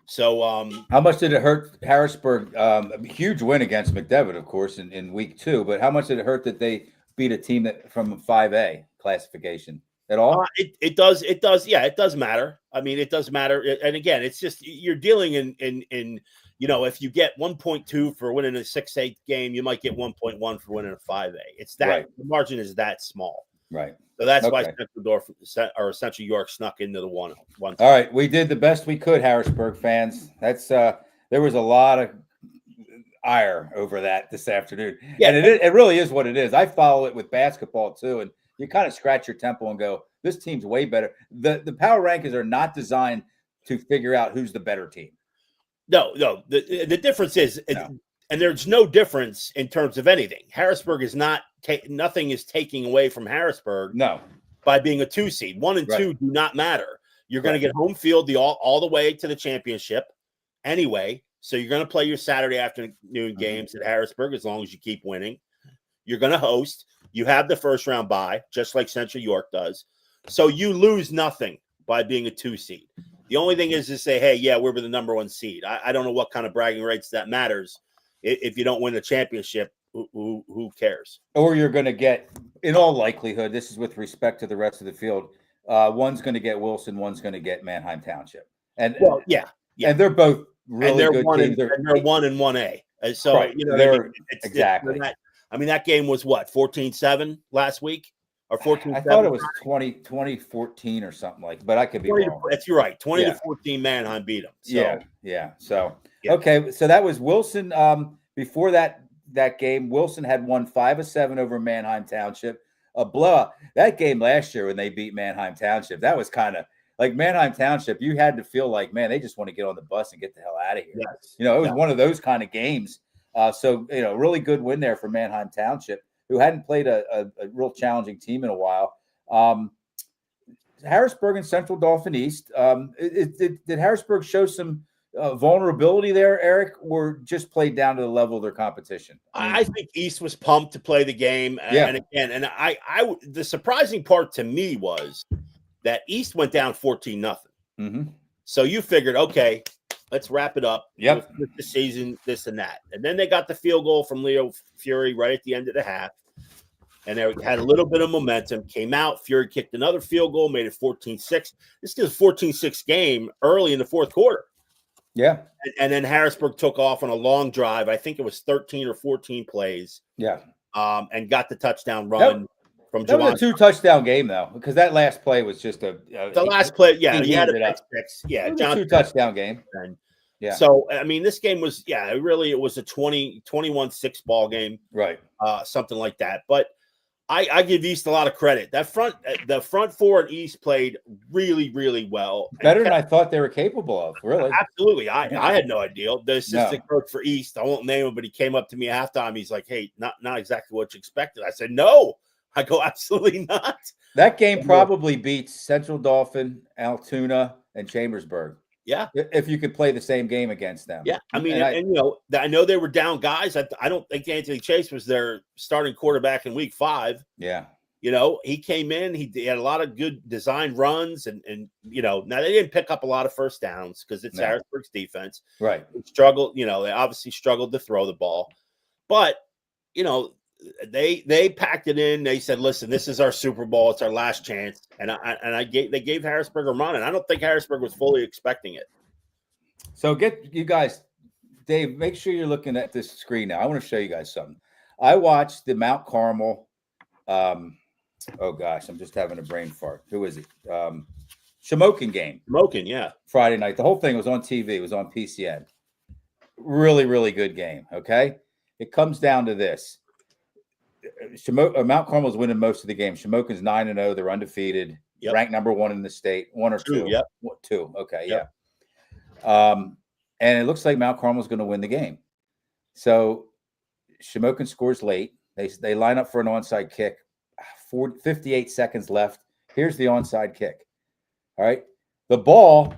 So how much did it hurt Harrisburg? A huge win against McDevitt, of course, in week 2. But how much did it hurt that they beat a team that from 5A classification at all? It does. Yeah, it does matter. I mean, it does matter. And again, it's just you're dealing in if you get 1.2 for winning a 6A game, you might get 1.1 for winning a 5A. It's that right. The margin is that small. Right. So that's why Central York snuck into the one. All right, we did the best we could, Harrisburg fans. That's there was a lot of ire over that this afternoon. Yeah, and it really is what it is. I follow it with basketball too, and you kind of scratch your temple and go, "This team's way better." The power rankings are not designed to figure out who's the better team. No. The difference is, and there's no difference in terms of anything. Harrisburg is not. Nothing is taking away from Harrisburg. No, by being a 2 seed. 1 and 2 do not matter. You're going to get home field all the way to the championship anyway. So you're going to play your Saturday afternoon games at Harrisburg as long as you keep winning. You're going to host. You have the first round bye, just like Central York does. So you lose nothing by being a 2 seed. The only thing is to say, hey, yeah, we're the number 1 seed. I don't know what kind of bragging rights that matters. If you don't win the championship, who cares? Or you're going to get, in all likelihood, this is with respect to the rest of the field, one's going to get Wilson, one's going to get Manheim Township. And and they're both really good teams. They're 1 and 1A. And so, right. Exactly. That game was what, 14-7 last week? Or 14-7? I thought it was 2014 or something like, but I could be wrong. You're right. 20-14 Manheim beat them. So. Yeah. So, okay. So that was Wilson. Before that game, Wilson had won 5 of 7 over Manheim Township. A blowout. That game last year when they beat Manheim Township, that was kind of like Manheim Township. You had to feel like, man, they just want to get on the bus and get the hell out of here. Yes. It was one of those kind of games. So really good win there for Manheim Township, who hadn't played a real challenging team in a while. Harrisburg and Central Dauphin East. Did Harrisburg show some vulnerability there, Eric, or just played down to the level of their competition? I think East was pumped to play the game. And again, the surprising part to me was that East went down 14-0. So you figured, okay, let's wrap it up. Yep. With the season, this and that. And then they got the field goal from Leo Fury right at the end of the half. And they had a little bit of momentum, came out. Fury kicked another field goal, made it 14-6. This is a 14-6 game early in the fourth quarter. Yeah. And then Harrisburg took off on a long drive. I think it was 13 or 14 plays. Yeah. And got the touchdown run from That was Juwan. a 2-touchdown game, though, because that last play was just The last play, yeah, he he had a heaved it pick up. six. Yeah, It was a John 2-touchdown game. Yeah. So, I mean, this game was, it was a 21-6 ball game, Right. something like that. But I give East a lot of credit. The front four at East played really, really well. Better than I thought they were capable of, really. Absolutely. I had no idea. The assistant No. coach for East, I won't name him, but he came up to me at halftime. He's like, hey, not exactly what you expected. I said, no. I go, absolutely not. That game probably beats Central Dauphin, Altoona, and Chambersburg. Yeah. If you could play the same game against them. Yeah. I mean, and I know they were down guys. I don't think Anthony Chase was their starting quarterback in week 5. Yeah. He came in, he had a lot of good design runs and now they didn't pick up a lot of first downs because it's Harrisburg's defense. Right. They struggled, they obviously struggled to throw the ball. But, they packed it in. They said, listen, this is our Super Bowl. It's our last chance. And they gave Harrisburg a run. And I don't think Harrisburg was fully expecting it. So get you guys, Dave, make sure you're looking at this screen now. I want to show you guys something. I watched the Mount Carmel. Oh gosh, I'm just having a brain fart. Who is it? Shamokin game. Shamokin, yeah. Friday night. The whole thing was on TV. It was on PCN. Really, really good game. Okay. It comes down to this. Mount Carmel's winning most of the game. Shamokin's 9-0. They're undefeated. Yep. Ranked number 1 in the state. 1 or 2. Yep. 2. Okay. Yep. Yeah. And it looks like Mount Carmel's going to win the game. So Shamokin scores late. They line up for an onside kick. 58 seconds left. Here's the onside kick. All right. The ball,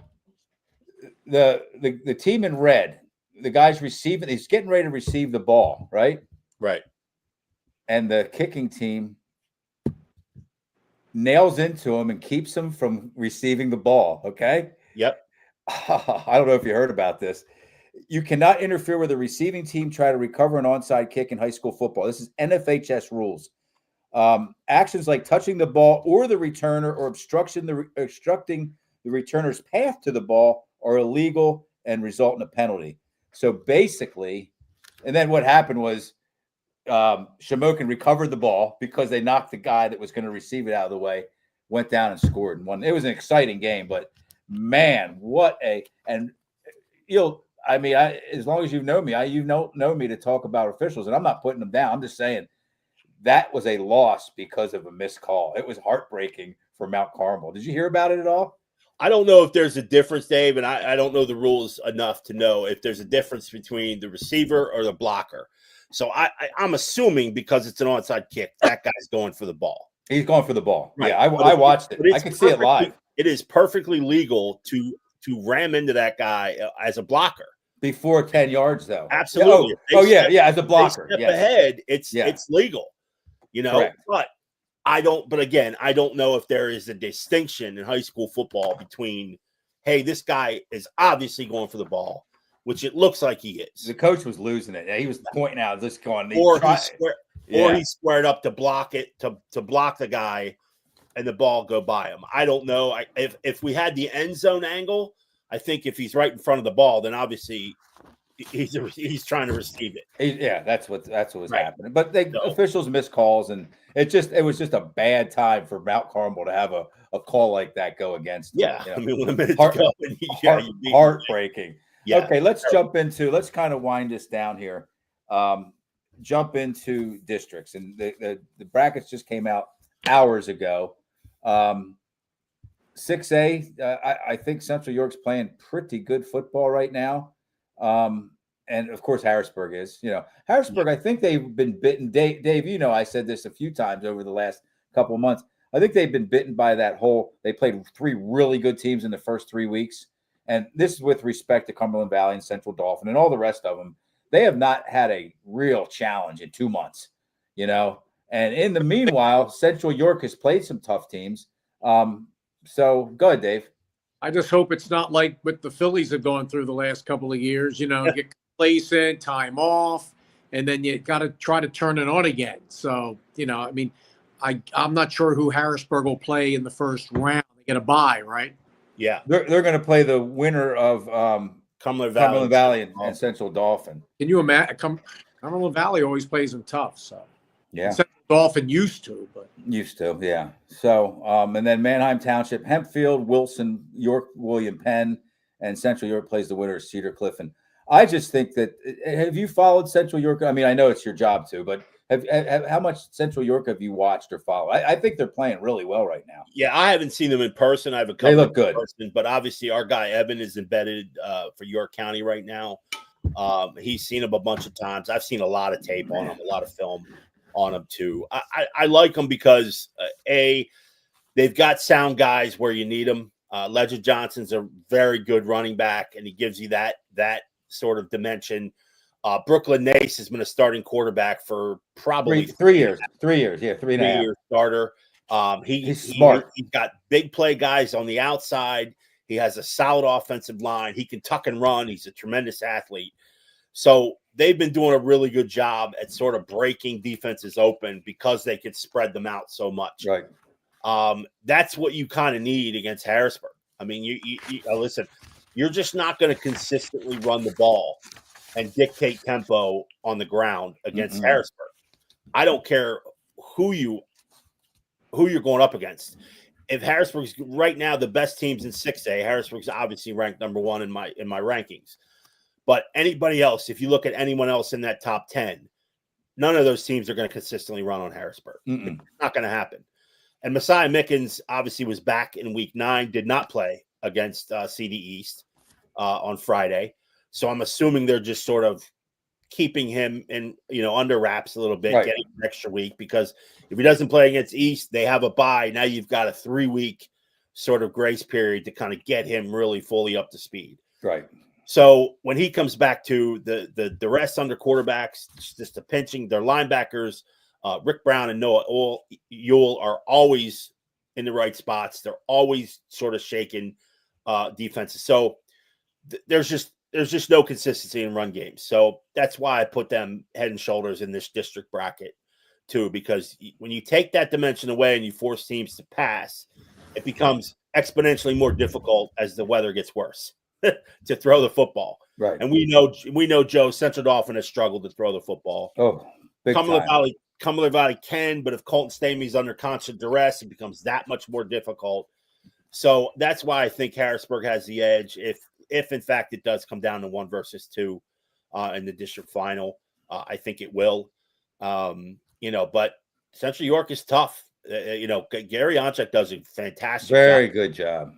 the team in red, the guy's receiving, he's getting ready to receive the ball, right? Right. And the kicking team nails into him and keeps him from receiving the ball. Okay. Yep. I don't know if you heard about this. You cannot interfere with a receiving team try to recover an onside kick in high school football. This is NFHS rules. Actions like touching the ball or the returner or obstructing the returner's path to the ball are illegal and result in a penalty. So basically, and then what happened was Shamokin recovered the ball because they knocked the guy that was going to receive it out of the way, went down and scored and won. It was an exciting game, but man, as long as you know me, you know me to talk about officials, and I'm not putting them down. I'm just saying that was a loss because of a missed call. It was heartbreaking for Mount Carmel. Did you hear about it at all? I don't know if there's a difference, Dave, and I don't know the rules enough to know if there's a difference between the receiver or the blocker. So I'm assuming because it's an onside kick, that guy's going for the ball. He's going for the ball. Right. Yeah, I watched it. I could see it live. It is perfectly legal to ram into that guy as a blocker. Before 10 yards, though. Absolutely. Yeah, as a blocker. Step ahead, it's legal. Correct. But I don't know if there is a distinction in high school football between, hey, this guy is obviously going for the ball, which it looks like he is. The coach was losing it. He was pointing out this going. He squared up to block it, to block the guy, and the ball go by him. I don't know. If we had the end zone angle, I think if he's right in front of the ball, then obviously he's trying to receive it. That's what was happening. But officials missed calls, and it was just a bad time for Mount Carmel to have a call like that go against them. Yeah, I mean, 1 minute to go. Heartbreaking. Yeah. Okay, let's kind of wind this down here. Jump into districts, and the brackets just came out hours ago. 6A, I think Central York's playing pretty good football right now. And of course, Harrisburg is. Harrisburg, I think they've been bitten. Dave, I said this a few times over the last couple of months. I think they've been bitten by that whole. They played 3 really good teams in the first 3 weeks. And this is with respect to Cumberland Valley and Central Dauphin and all the rest of them. They have not had a real challenge in 2 months, And in the meanwhile, Central York has played some tough teams. So go ahead, Dave. I just hope it's not like what the Phillies have gone through the last couple of years, get complacent, time off, and then you got to try to turn it on again. So, I'm not sure who Harrisburg will play in the first round. They get a bye, right? Yeah. They're going to play the winner of Cumberland Valley. Cumberland Valley and Central Dauphin. Can you imagine? Cumberland Valley always plays them tough. So Yeah. Central Dauphin used to, but Used to, yeah. So, and then Manheim Township, Hempfield, Wilson, York, William Penn, and Central York plays the winner of Cedar Cliff. And I just think that, have you followed Central York? I mean, I know it's your job too, but how much Central York have you watched or followed? I think they're playing really well right now. Yeah, I haven't seen them in person. I have a couple. They look good. Person, but obviously our guy Evan is embedded for York County right now. He's seen them a bunch of times. I've seen a lot of tape on him, a lot of film on them too. I like them because they've got sound guys where you need them. Legend Johnson's a very good running back, and he gives you that sort of dimension. Brooklyn Nace has been a starting quarterback for probably 3 years. 3 years, yeah, 3.5 3-year starter. He's smart. He's got big play guys on the outside. He has a solid offensive line. He can tuck and run. He's a tremendous athlete. So they've been doing a really good job at sort of breaking defenses open because they can spread them out so much. Right. That's what you kind of need against Harrisburg. I mean, you listen, you're just not going to consistently run the ball and dictate tempo on the ground against Harrisburg. I don't care who you're going up against. If Harrisburg's right now the best teams in 6A, Harrisburg's obviously ranked number 1 in my rankings. But anybody else, if you look at anyone else in that top 10, none of those teams are going to consistently run on Harrisburg. It's not going to happen. And Messiah Mickens obviously was back in week 9, did not play against CD East on Friday. So I'm assuming they're just sort of keeping him in, under wraps a little bit, Right. getting an extra week, because if he doesn't play against East, they have a bye. Now you've got a 3-week sort of grace period to kind of get him really fully up to speed. Right. So when he comes back to the rest under quarterbacks, just the pinching, their linebackers, Rick Brown and Noah Ewell are always in the right spots. They're always sort of shaking defenses. So there's just no consistency in run games. So that's why I put them head and shoulders in this district bracket too, because when you take that dimension away and you force teams to pass, it becomes exponentially more difficult as the weather gets worse to throw the football. Right. And we know Joe, Central Dauphin has struggled to throw the football. Oh, big Cumberland Valley can, but if Colton Stamey's under constant duress, it becomes that much more difficult. So that's why I think Harrisburg has the edge. If in fact it does come down to 1 versus 2 in the district final, I think it will. But Central York is tough. Gary Onchek does a fantastic job. good job.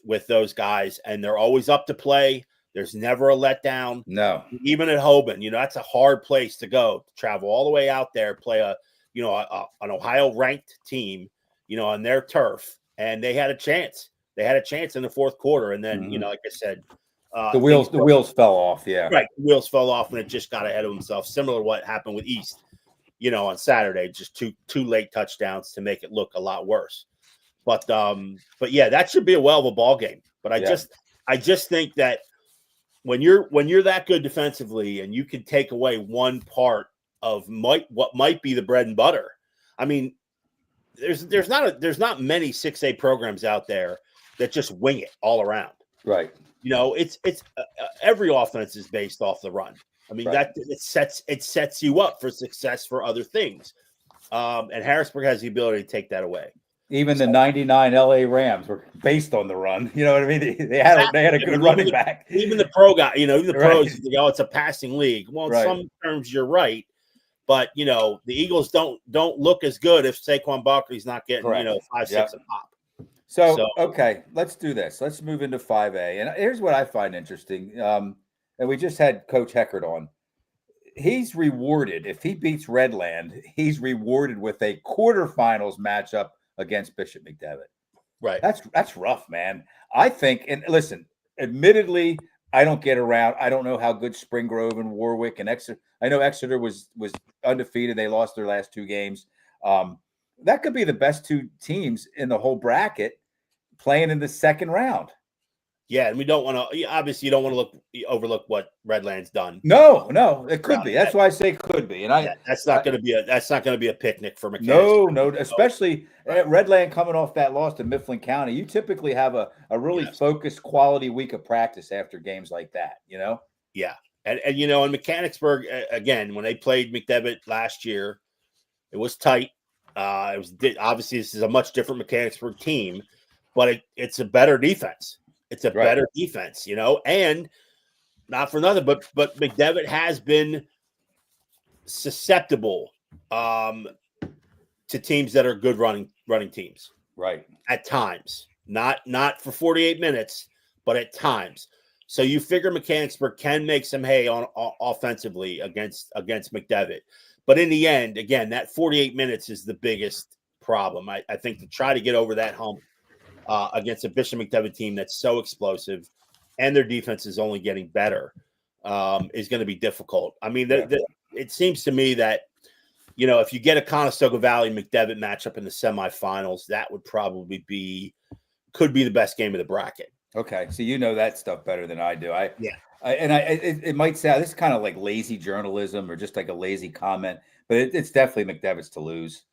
With those guys, and they're always up to play. There's never a letdown. No. Even at Hoban, that's a hard place to go, to travel all the way out there, play an Ohio ranked team, on their turf. And they had a chance. They had a chance in the fourth quarter. And then, like I said, the wheels fell off. Yeah. Right. The wheels fell off and it just got ahead of himself. Similar to what happened with East, on Saturday, just two late touchdowns to make it look a lot worse. But yeah, that should be a well of a ball game. But I just think that when you're that good defensively and you can take away one part of what might be the bread and butter. I mean, there's not many 6A programs out there that just wing it all around. Right. It's every offense is based off the run. I mean, right. That it sets you up for success for other things. And Harrisburg has the ability to take that away. Even the 99 LA Rams were based on the run. You know what I mean? They had a good running back. Even the pro guy, even the pros, Right. It's a passing league. Well, in Right. some terms, you're right. But, the Eagles don't look as good if Saquon Barkley's not getting, Correct. 5-6 Yep. a pop. So, okay, let's do this. Let's move into 5A. And here's what I find interesting. And we just had Coach Heckard on. He's rewarded, if he beats Redland, he's rewarded with a quarterfinals matchup against Bishop McDevitt. Right. That's rough, man. I think, and listen, admittedly, I don't get around. I don't know how good Spring Grove and Warwick and Exeter. I know Exeter was undefeated. They lost their last 2 games. That could be the best 2 teams in the whole bracket playing in the second round. Yeah, and we don't want to. Obviously, you don't want to overlook what Redland's done. No, it could be. That's why I say could be. And That's not going to be a picnic for no, Mechanicsburg. especially Right. Redland coming off that loss to Mifflin County. You typically have a really focused, quality week of practice after games like that. Yeah, and in Mechanicsburg again, when they played McDevitt last year, it was tight. Obviously this is a much different Mechanicsburg team, but it's a better defense. It's a better defense, and not for nothing, but McDevitt has been susceptible to teams that are good running teams. Right. At times. Not for 48 minutes, but at times. So you figure Mechanicsburg can make some hay on offensively against McDevitt. But in the end, again, that 48 minutes is the biggest problem. I think to try to get over that hump against a Bishop McDevitt team that's so explosive and their defense is only getting better is going to be difficult. I mean, it seems to me that, if you get a Conestoga Valley McDevitt matchup in the semifinals, that would probably could be the best game of the bracket. Okay. So that stuff better than I do. It might sound, this is kind of like lazy journalism or just like a lazy comment, but it's definitely McDevitt's to lose.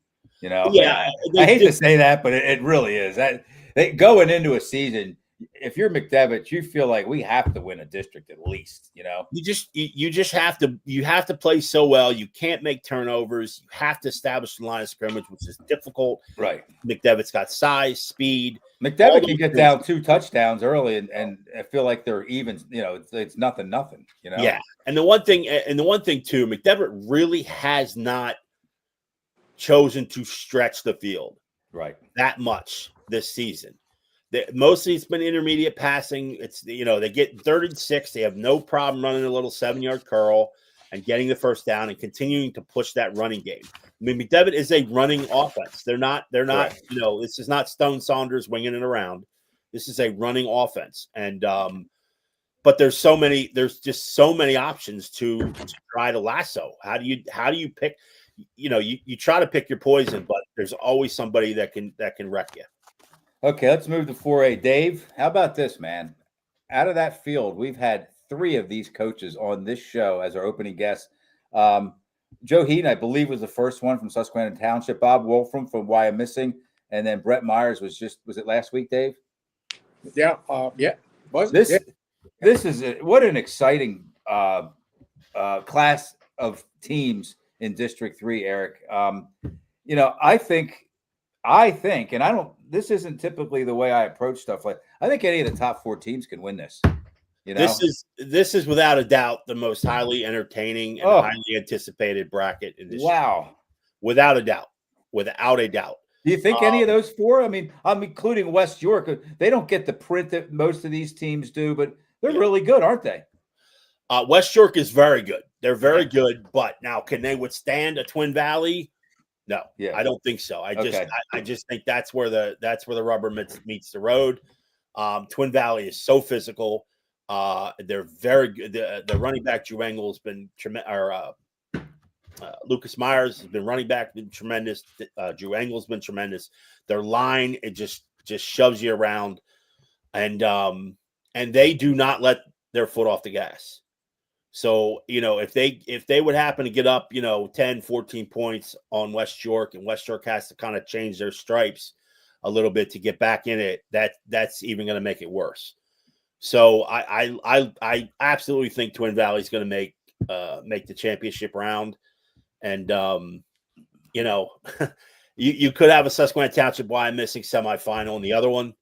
Yeah, I hate to say that, but it really is. That going into a season, if you're McDevitt, you feel like we have to win a district at least. You just have to play so well. You can't make turnovers. You have to establish the line of scrimmage, which is difficult. Right. McDevitt's got size, speed. McDevitt can get down 2 touchdowns early and I feel like they're even. It's nothing. Yeah, and the one thing too, McDevitt really has not chosen to stretch the field that much this season. Mostly it's been intermediate passing. It's they get 3rd and 6. They have no problem running a little 7-yard curl and getting the first down and continuing to push that running game. I mean, McDevitt is a running offense. They're not. This is not Stone Saunders winging it around. This is a running offense, and but there's just so many options to try to lasso. How do you pick? You try to pick your poison, but there's always somebody that can wreck you. Okay, let's move to 4A. Dave, how about this, man? Out of that field, we've had 3 of these coaches on this show as our opening guests. Joe Heaton, I believe, was the first one from Susquehanna Township. Bob Wolfram from Why I'm Missing. And then Brett Myers was it last week, Dave? Yeah. This is what an exciting class of teams in District 3, Eric. I think, and this isn't typically the way I approach stuff. I think any of the top 4 teams can win this. This is without a doubt the most highly entertaining and highly anticipated bracket in this. Wow. Without a doubt. Do you think any of those 4? I mean, I'm including West York. They don't get the print that most of these teams do, but they're really good, aren't they? West York is very good. They're very good, but now can they withstand a Twin Valley? No, I don't think so. I just think that's where the rubber meets the road. Twin Valley is so physical. They're very good. The running back Drew Engel has been tremendous. Lucas Myers has been running back, been tremendous. Drew Engel's been tremendous. Their line, it just shoves you around, and they do not let their foot off the gas. So, if they would happen to get up, 10, 14 points on West York, and West York has to kind of change their stripes a little bit to get back in it, that's even going to make it worse. So I absolutely think Twin Valley is going to make the championship round. And, you could have a Susquehanna Township Why I'm Missing semifinal in the other one.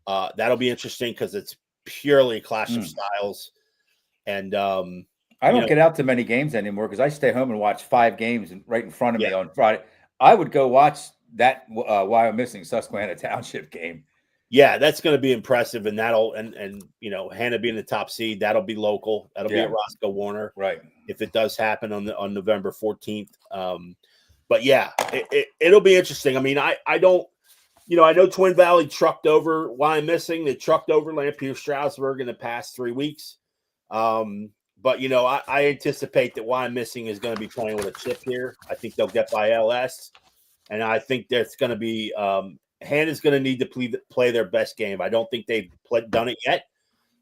That'll be interesting because it's purely a clash of styles. And I don't get out to many games anymore because I stay home and watch 5 games right in front of me on Friday. I would go watch that Why I'm Missing Susquehanna Township game. Yeah, that's going to be impressive, and that'll Hannah being the top seed, that'll be local. That'll be at Roscoe Warner, right? If it does happen on November 14th. But yeah, it'll be interesting. I mean, I don't. I know Twin Valley trucked over Why I'm Missing. They trucked over Lampier Stroudsburg in the past 3 weeks. But I anticipate that Why I'm Missing is going to be playing with a chip here. I think they'll get by LS, and I think that's going to be Hannah's going to need to play their best game. I don't think they've done it yet.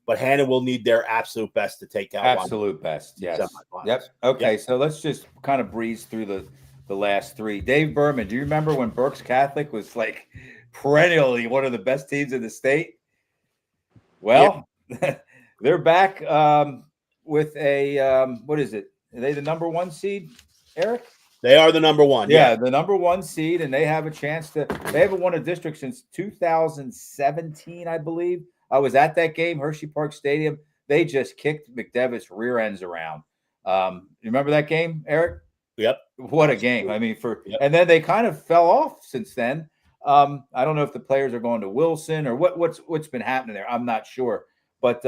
but Hannah will need their absolute best to take out Absolute best. Yes. Yep. Okay. So let's just kind of breeze through the last three. Dave Berman, do you remember when Berks Catholic was like perennially one of the best teams in the state? Well, they're back with a what is it? Are they the number one seed, Eric? They are the number one. Yeah, the number one seed, and they have a chance to. They haven't won a district since 2017, I believe. I was at that game, Hershey Park Stadium. They just kicked McDevitt's rear ends around. You remember that game, Eric? Yep. What a game! I mean, and then they kind of fell off since then. I don't know if the players are going to Wilson or what's been happening there. I'm not sure, but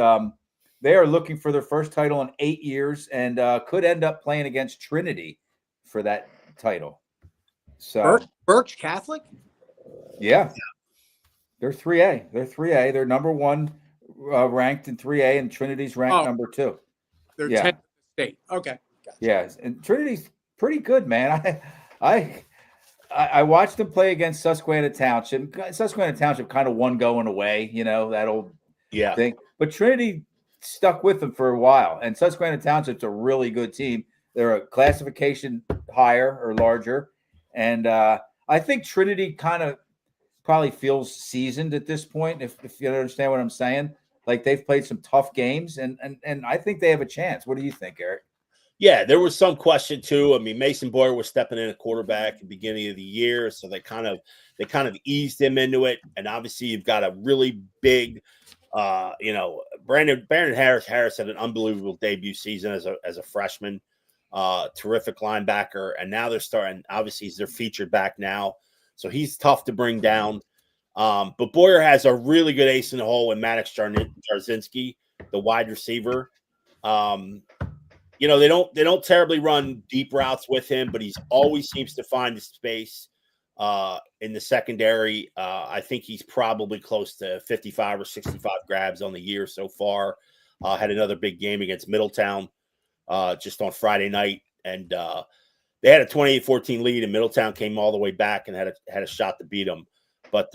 they are looking for their first title in 8 years and could end up playing against Trinity for that title. So Birch Catholic? Yeah. They're 3A. They're 3A. They're number one ranked in 3A, and Trinity's ranked number 2. They're 10th state. Okay. Gotcha. Yes, and Trinity's pretty good, man. I watched them play against Susquehanna Township. Susquehanna Township kind of won going away, that old thing. But Trinity stuck with them for a while, and Susquehanna Township's a really good team. They're a classification higher or larger, and I think Trinity kind of probably feels seasoned at this point, if you understand what I'm saying. Like, they've played some tough games, and I think they have a chance. What do you think, Eric? Yeah, there was some question too. I mean, Mason Boyer was stepping in at quarterback at the beginning of the year, so they kind of eased him into it. And obviously, you've got a really big, Brandon Harris had an unbelievable debut season as a freshman, terrific linebacker, and now they're starting. Obviously, they're featured back now, so he's tough to bring down. But Boyer has a really good ace in the hole in Maddox Jarzinski, the wide receiver. They don't terribly run deep routes with him, but he always seems to find the space in the secondary. I think he's probably close to 55 or 65 grabs on the year so far. Had another big game against Middletown just on Friday night, and they had a 28-14 lead, and Middletown came all the way back and had a shot to beat them. But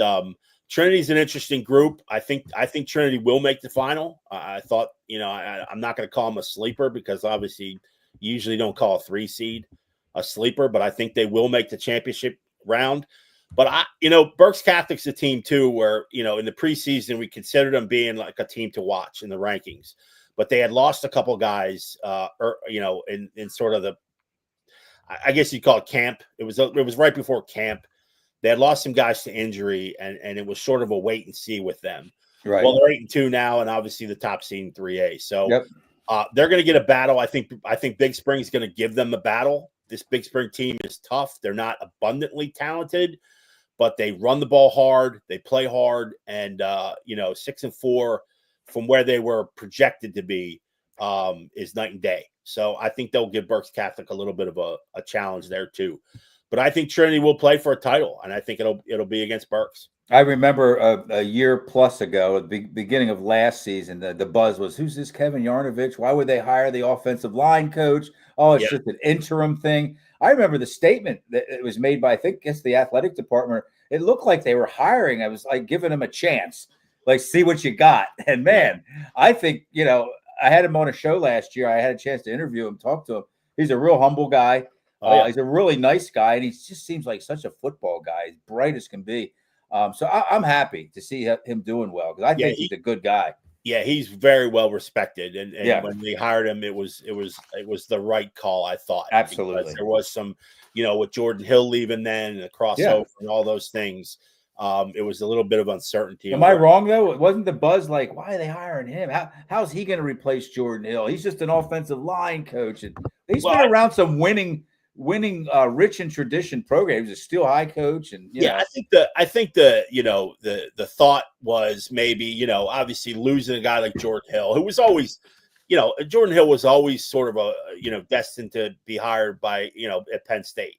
Trinity's an interesting group. I think Trinity will make the final. I thought, I'm not going to call them a sleeper because obviously you usually don't call a 3 seed a sleeper, but I think they will make the championship round. But Berks Catholic's a team too, where, in the preseason, we considered them being like a team to watch in the rankings, but they had lost a couple guys, in sort of the, I guess you'd call it camp. It was right before camp. They had lost some guys to injury, and it was sort of a wait and see with them. Right. Well, they're 8-2 now, and obviously the top seed in 3A. So they're going to get a battle. I think Big Spring is going to give them a battle. This Big Spring team is tough. They're not abundantly talented, but they run the ball hard. They play hard, and 6-4 from where they were projected to be is night and day. So I think they'll give Berks Catholic a little bit of a challenge there too. But I think Trinity will play for a title, and I think it'll be against Berks. I remember a year plus ago, at the beginning of last season, the buzz was, who's this Kevin Yarnovich? Why would they hire the offensive line coach? Oh, it's just an interim thing. I remember the statement that it was made by, I think, the athletic department. It looked like they were hiring. I was like giving him a chance, like, see what you got. And man, I think, I had him on a show last year. I had a chance to interview him, talk to him. He's a real humble guy. He's a really nice guy, and he just seems like such a football guy. He's bright as can be. So I'm happy to see him doing well, because I think he's a good guy. Yeah, he's very well respected, and when they hired him, it was the right call, I thought. Absolutely, there was some, with Jordan Hill leaving then, and the crossover and all those things. It was a little bit of uncertainty. Am I wrong though? It wasn't the buzz like, why are they hiring him? How's he going to replace Jordan Hill? He's just an offensive line coach, and he's been around some winning rich and tradition program. He was a Steel High coach, and I think the thought was maybe, obviously losing a guy like Jordan Hill, who was always, Jordan Hill was always sort of destined to be hired by, at Penn State.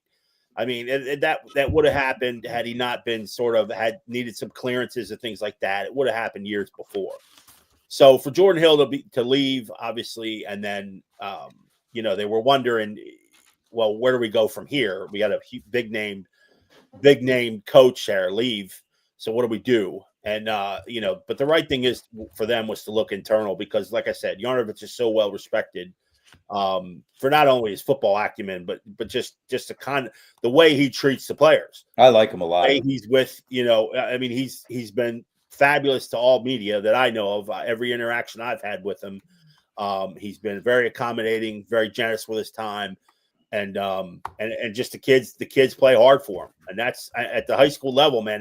I mean, that would have happened had he not been had needed some clearances and things like that. It would have happened years before. So for Jordan Hill to leave, obviously, and then they were wondering, well, where do we go from here? We got a big name coach there leave. So what do we do? And but the right thing is for them was to look internal because, like I said, Yarnovich is so well respected for not only his football acumen, but just the way he treats the players. I like him a lot. He's with, I mean, he's been fabulous to all media that I know of. Every interaction I've had with him, he's been very accommodating, very generous with his time, and just the kids play hard for him, and that's at the high school level, man.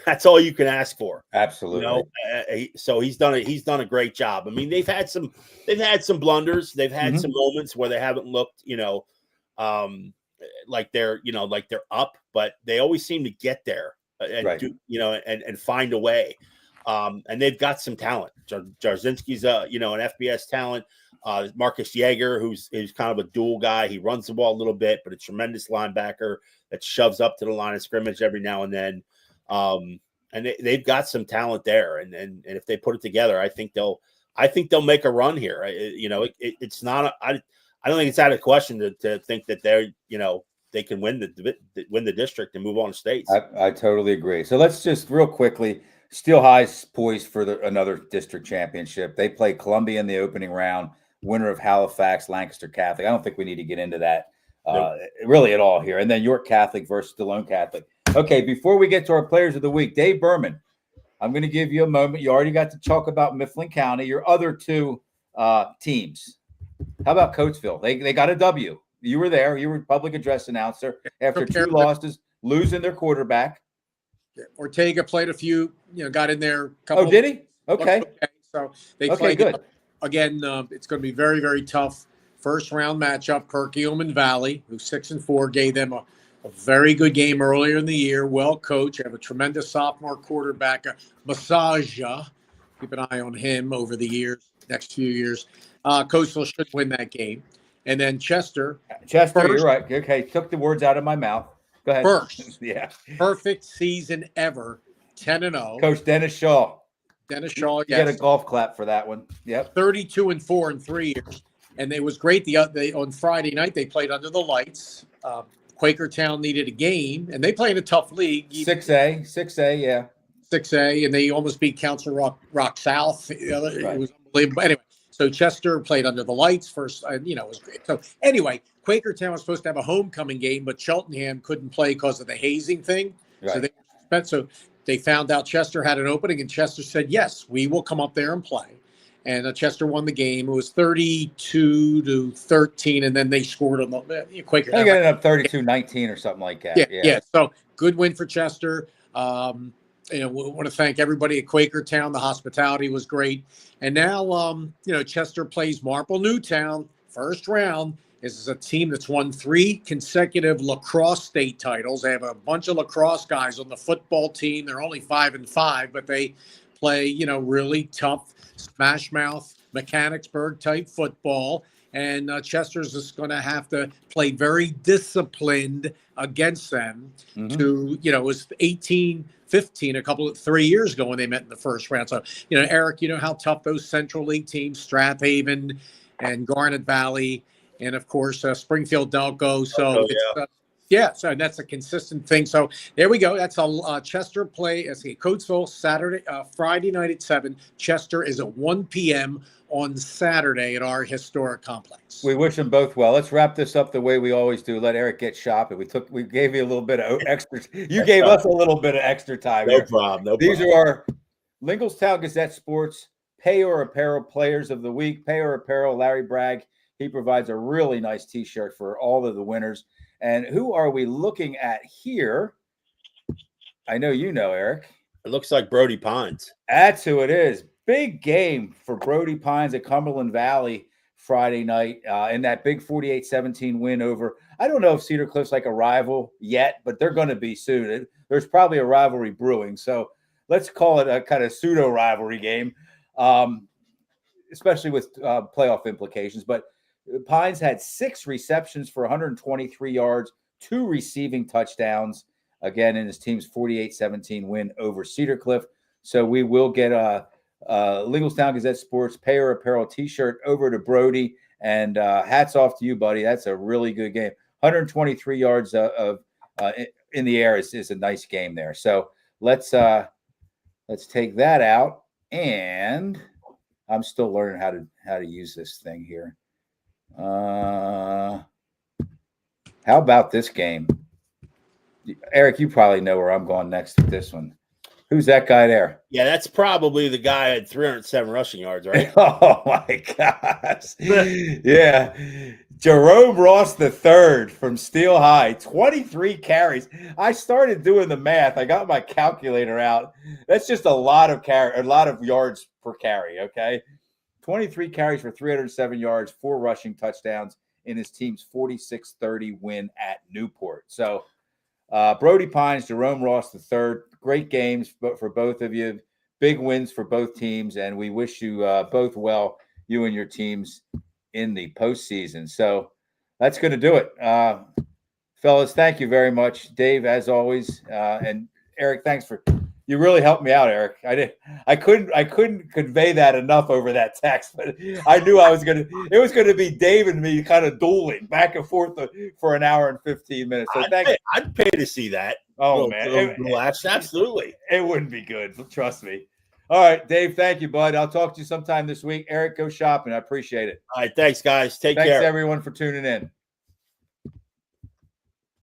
That's all you can ask for. Absolutely. So he's done a great job. I mean, they've had some blunders. They've had some moments where they haven't looked, like they're up, but they always seem to get there and do, and find a way. And they've got some talent. Jarzynski's an FBS talent. Marcus Yeager, who's kind of a dual guy. He runs the ball a little bit, but a tremendous linebacker that shoves up to the line of scrimmage every now and then. And they've got some talent there, and if they put it together, I think they'll make a run here. It's not. I don't think it's out of question to think that they can win the district and move on to states. I totally agree. So let's just real quickly. Steel High's poised for another district championship. They play Columbia in the opening round. Winner of Halifax, Lancaster Catholic. I don't think we need to get into that really at all here. And then York Catholic versus Stallone Catholic. Okay, before we get to our players of the week, Dave Berman, I'm going to give you a moment. You already got to talk about Mifflin County, your other two teams. How about Coatesville? They got a W. You were there. You were public address announcer after two losses, losing their quarterback. Ortega played a few, got in there. Oh, did he? Okay. So they played good. Again, it's going to be very, very tough. First round matchup, Perkiomen Valley, who's 6-4, gave them a very good game earlier in the year. Well coached. Have a tremendous sophomore quarterback, Massaja. Keep an eye on him over the next few years. Coastal should win that game. And then Chester, you're right. Okay, took the words out of my mouth. Go ahead. First, yeah, perfect season ever, 10-0. Coach Dennis Shaw. Yes. You get a golf clap for that one. Yep. 32-4 in 3 years, and it was great. On Friday night they played under the lights. Quakertown needed a game, and they play in a tough league. 6A, yeah. 6A, and they almost beat Council Rock South. It was unbelievable. Anyway, so Chester played under the lights first. It was great. So anyway, Quakertown was supposed to have a homecoming game, but Cheltenham couldn't play because of the hazing thing. Right. So they found out Chester had an opening, and Chester said, "Yes, we will come up there and play." And Chester won the game. It was 32-13, and then they scored on the Quakertown. They ended up 32-19 or something like that. Yeah. So good win for Chester. We want to thank everybody at Quakertown. The hospitality was great. And now, Chester plays Marple Newtown. First round. This is a team that's won 3 consecutive lacrosse state titles. They have a bunch of lacrosse guys on the football team. They're only 5-5, but they play, really tough, smash mouth, Mechanicsburg type football. And Chester's just going to have to play very disciplined against them to, it was 18-15 3 years ago when they met in the first round. So, Eric, you know how tough those Central League teams, Strathaven and Garnet Valley, and of course, Springfield Delco. So, so that's a consistent thing. So there we go. That's a Chester play. Coatesville Friday night at 7. Chester is at 1 p.m. on Saturday at our historic complex. We wish them both well. Let's wrap this up the way we always do. Let Eric get shopping. We gave you a little bit of extra. You gave us a little bit of extra time. No problem. These are our Linglestown Gazette Sports Payor Apparel Players of the Week. Payor Apparel, Larry Bragg. He provides a really nice T-shirt for all of the winners. And who are we looking at here? I know you know, Eric. It looks like Brody Pines. That's who it is. Big game for Brody Pines at Cumberland Valley Friday night in that big 48-17 win over. I don't know if Cedar Cliff's like a rival yet, but they're going to be soon. There's probably a rivalry brewing. So let's call it a kind of pseudo rivalry game, especially with playoff implications. But Pines had 6 receptions for 123 yards, 2 receiving touchdowns, again, in his team's 48-17 win over Cedar Cliff. So we will get a Linglestown Gazette Sports Payor Apparel T-shirt over to Brody. And hats off to you, buddy. That's a really good game. 123 yards in the air is a nice game there. So let's Let's take that out. And I'm still learning how to use this thing here. How about this game? Eric, you probably know where I'm going next with this one. Who's that guy there? Yeah, that's probably the guy at 307 rushing yards, right? Oh my gosh. Yeah. Jerome Ross III from Steel High, 23 carries. I started doing the math. I got my calculator out. That's just a lot of yards per carry, okay? 23 carries for 307 yards, 4 rushing touchdowns in his team's 46-30 win at Newport. So Brody Pines, Jerome Ross III, great games for both of you. Big wins for both teams, and we wish you both well, you and your teams, in the postseason. So that's going to do it. Fellas, thank you very much. Dave, as always, and Eric, thanks for – you really helped me out, Eric. I couldn't convey that enough over that text, but I knew it was going to be Dave and me kind of dueling back and forth for an hour and 15 minutes. So I'd pay to see that. Oh, man. Absolutely. It wouldn't be good. Trust me. All right, Dave, thank you, bud. I'll talk to you sometime this week. Eric, go shopping. I appreciate it. All right. Thanks, guys. Take care. Thanks, everyone, for tuning in.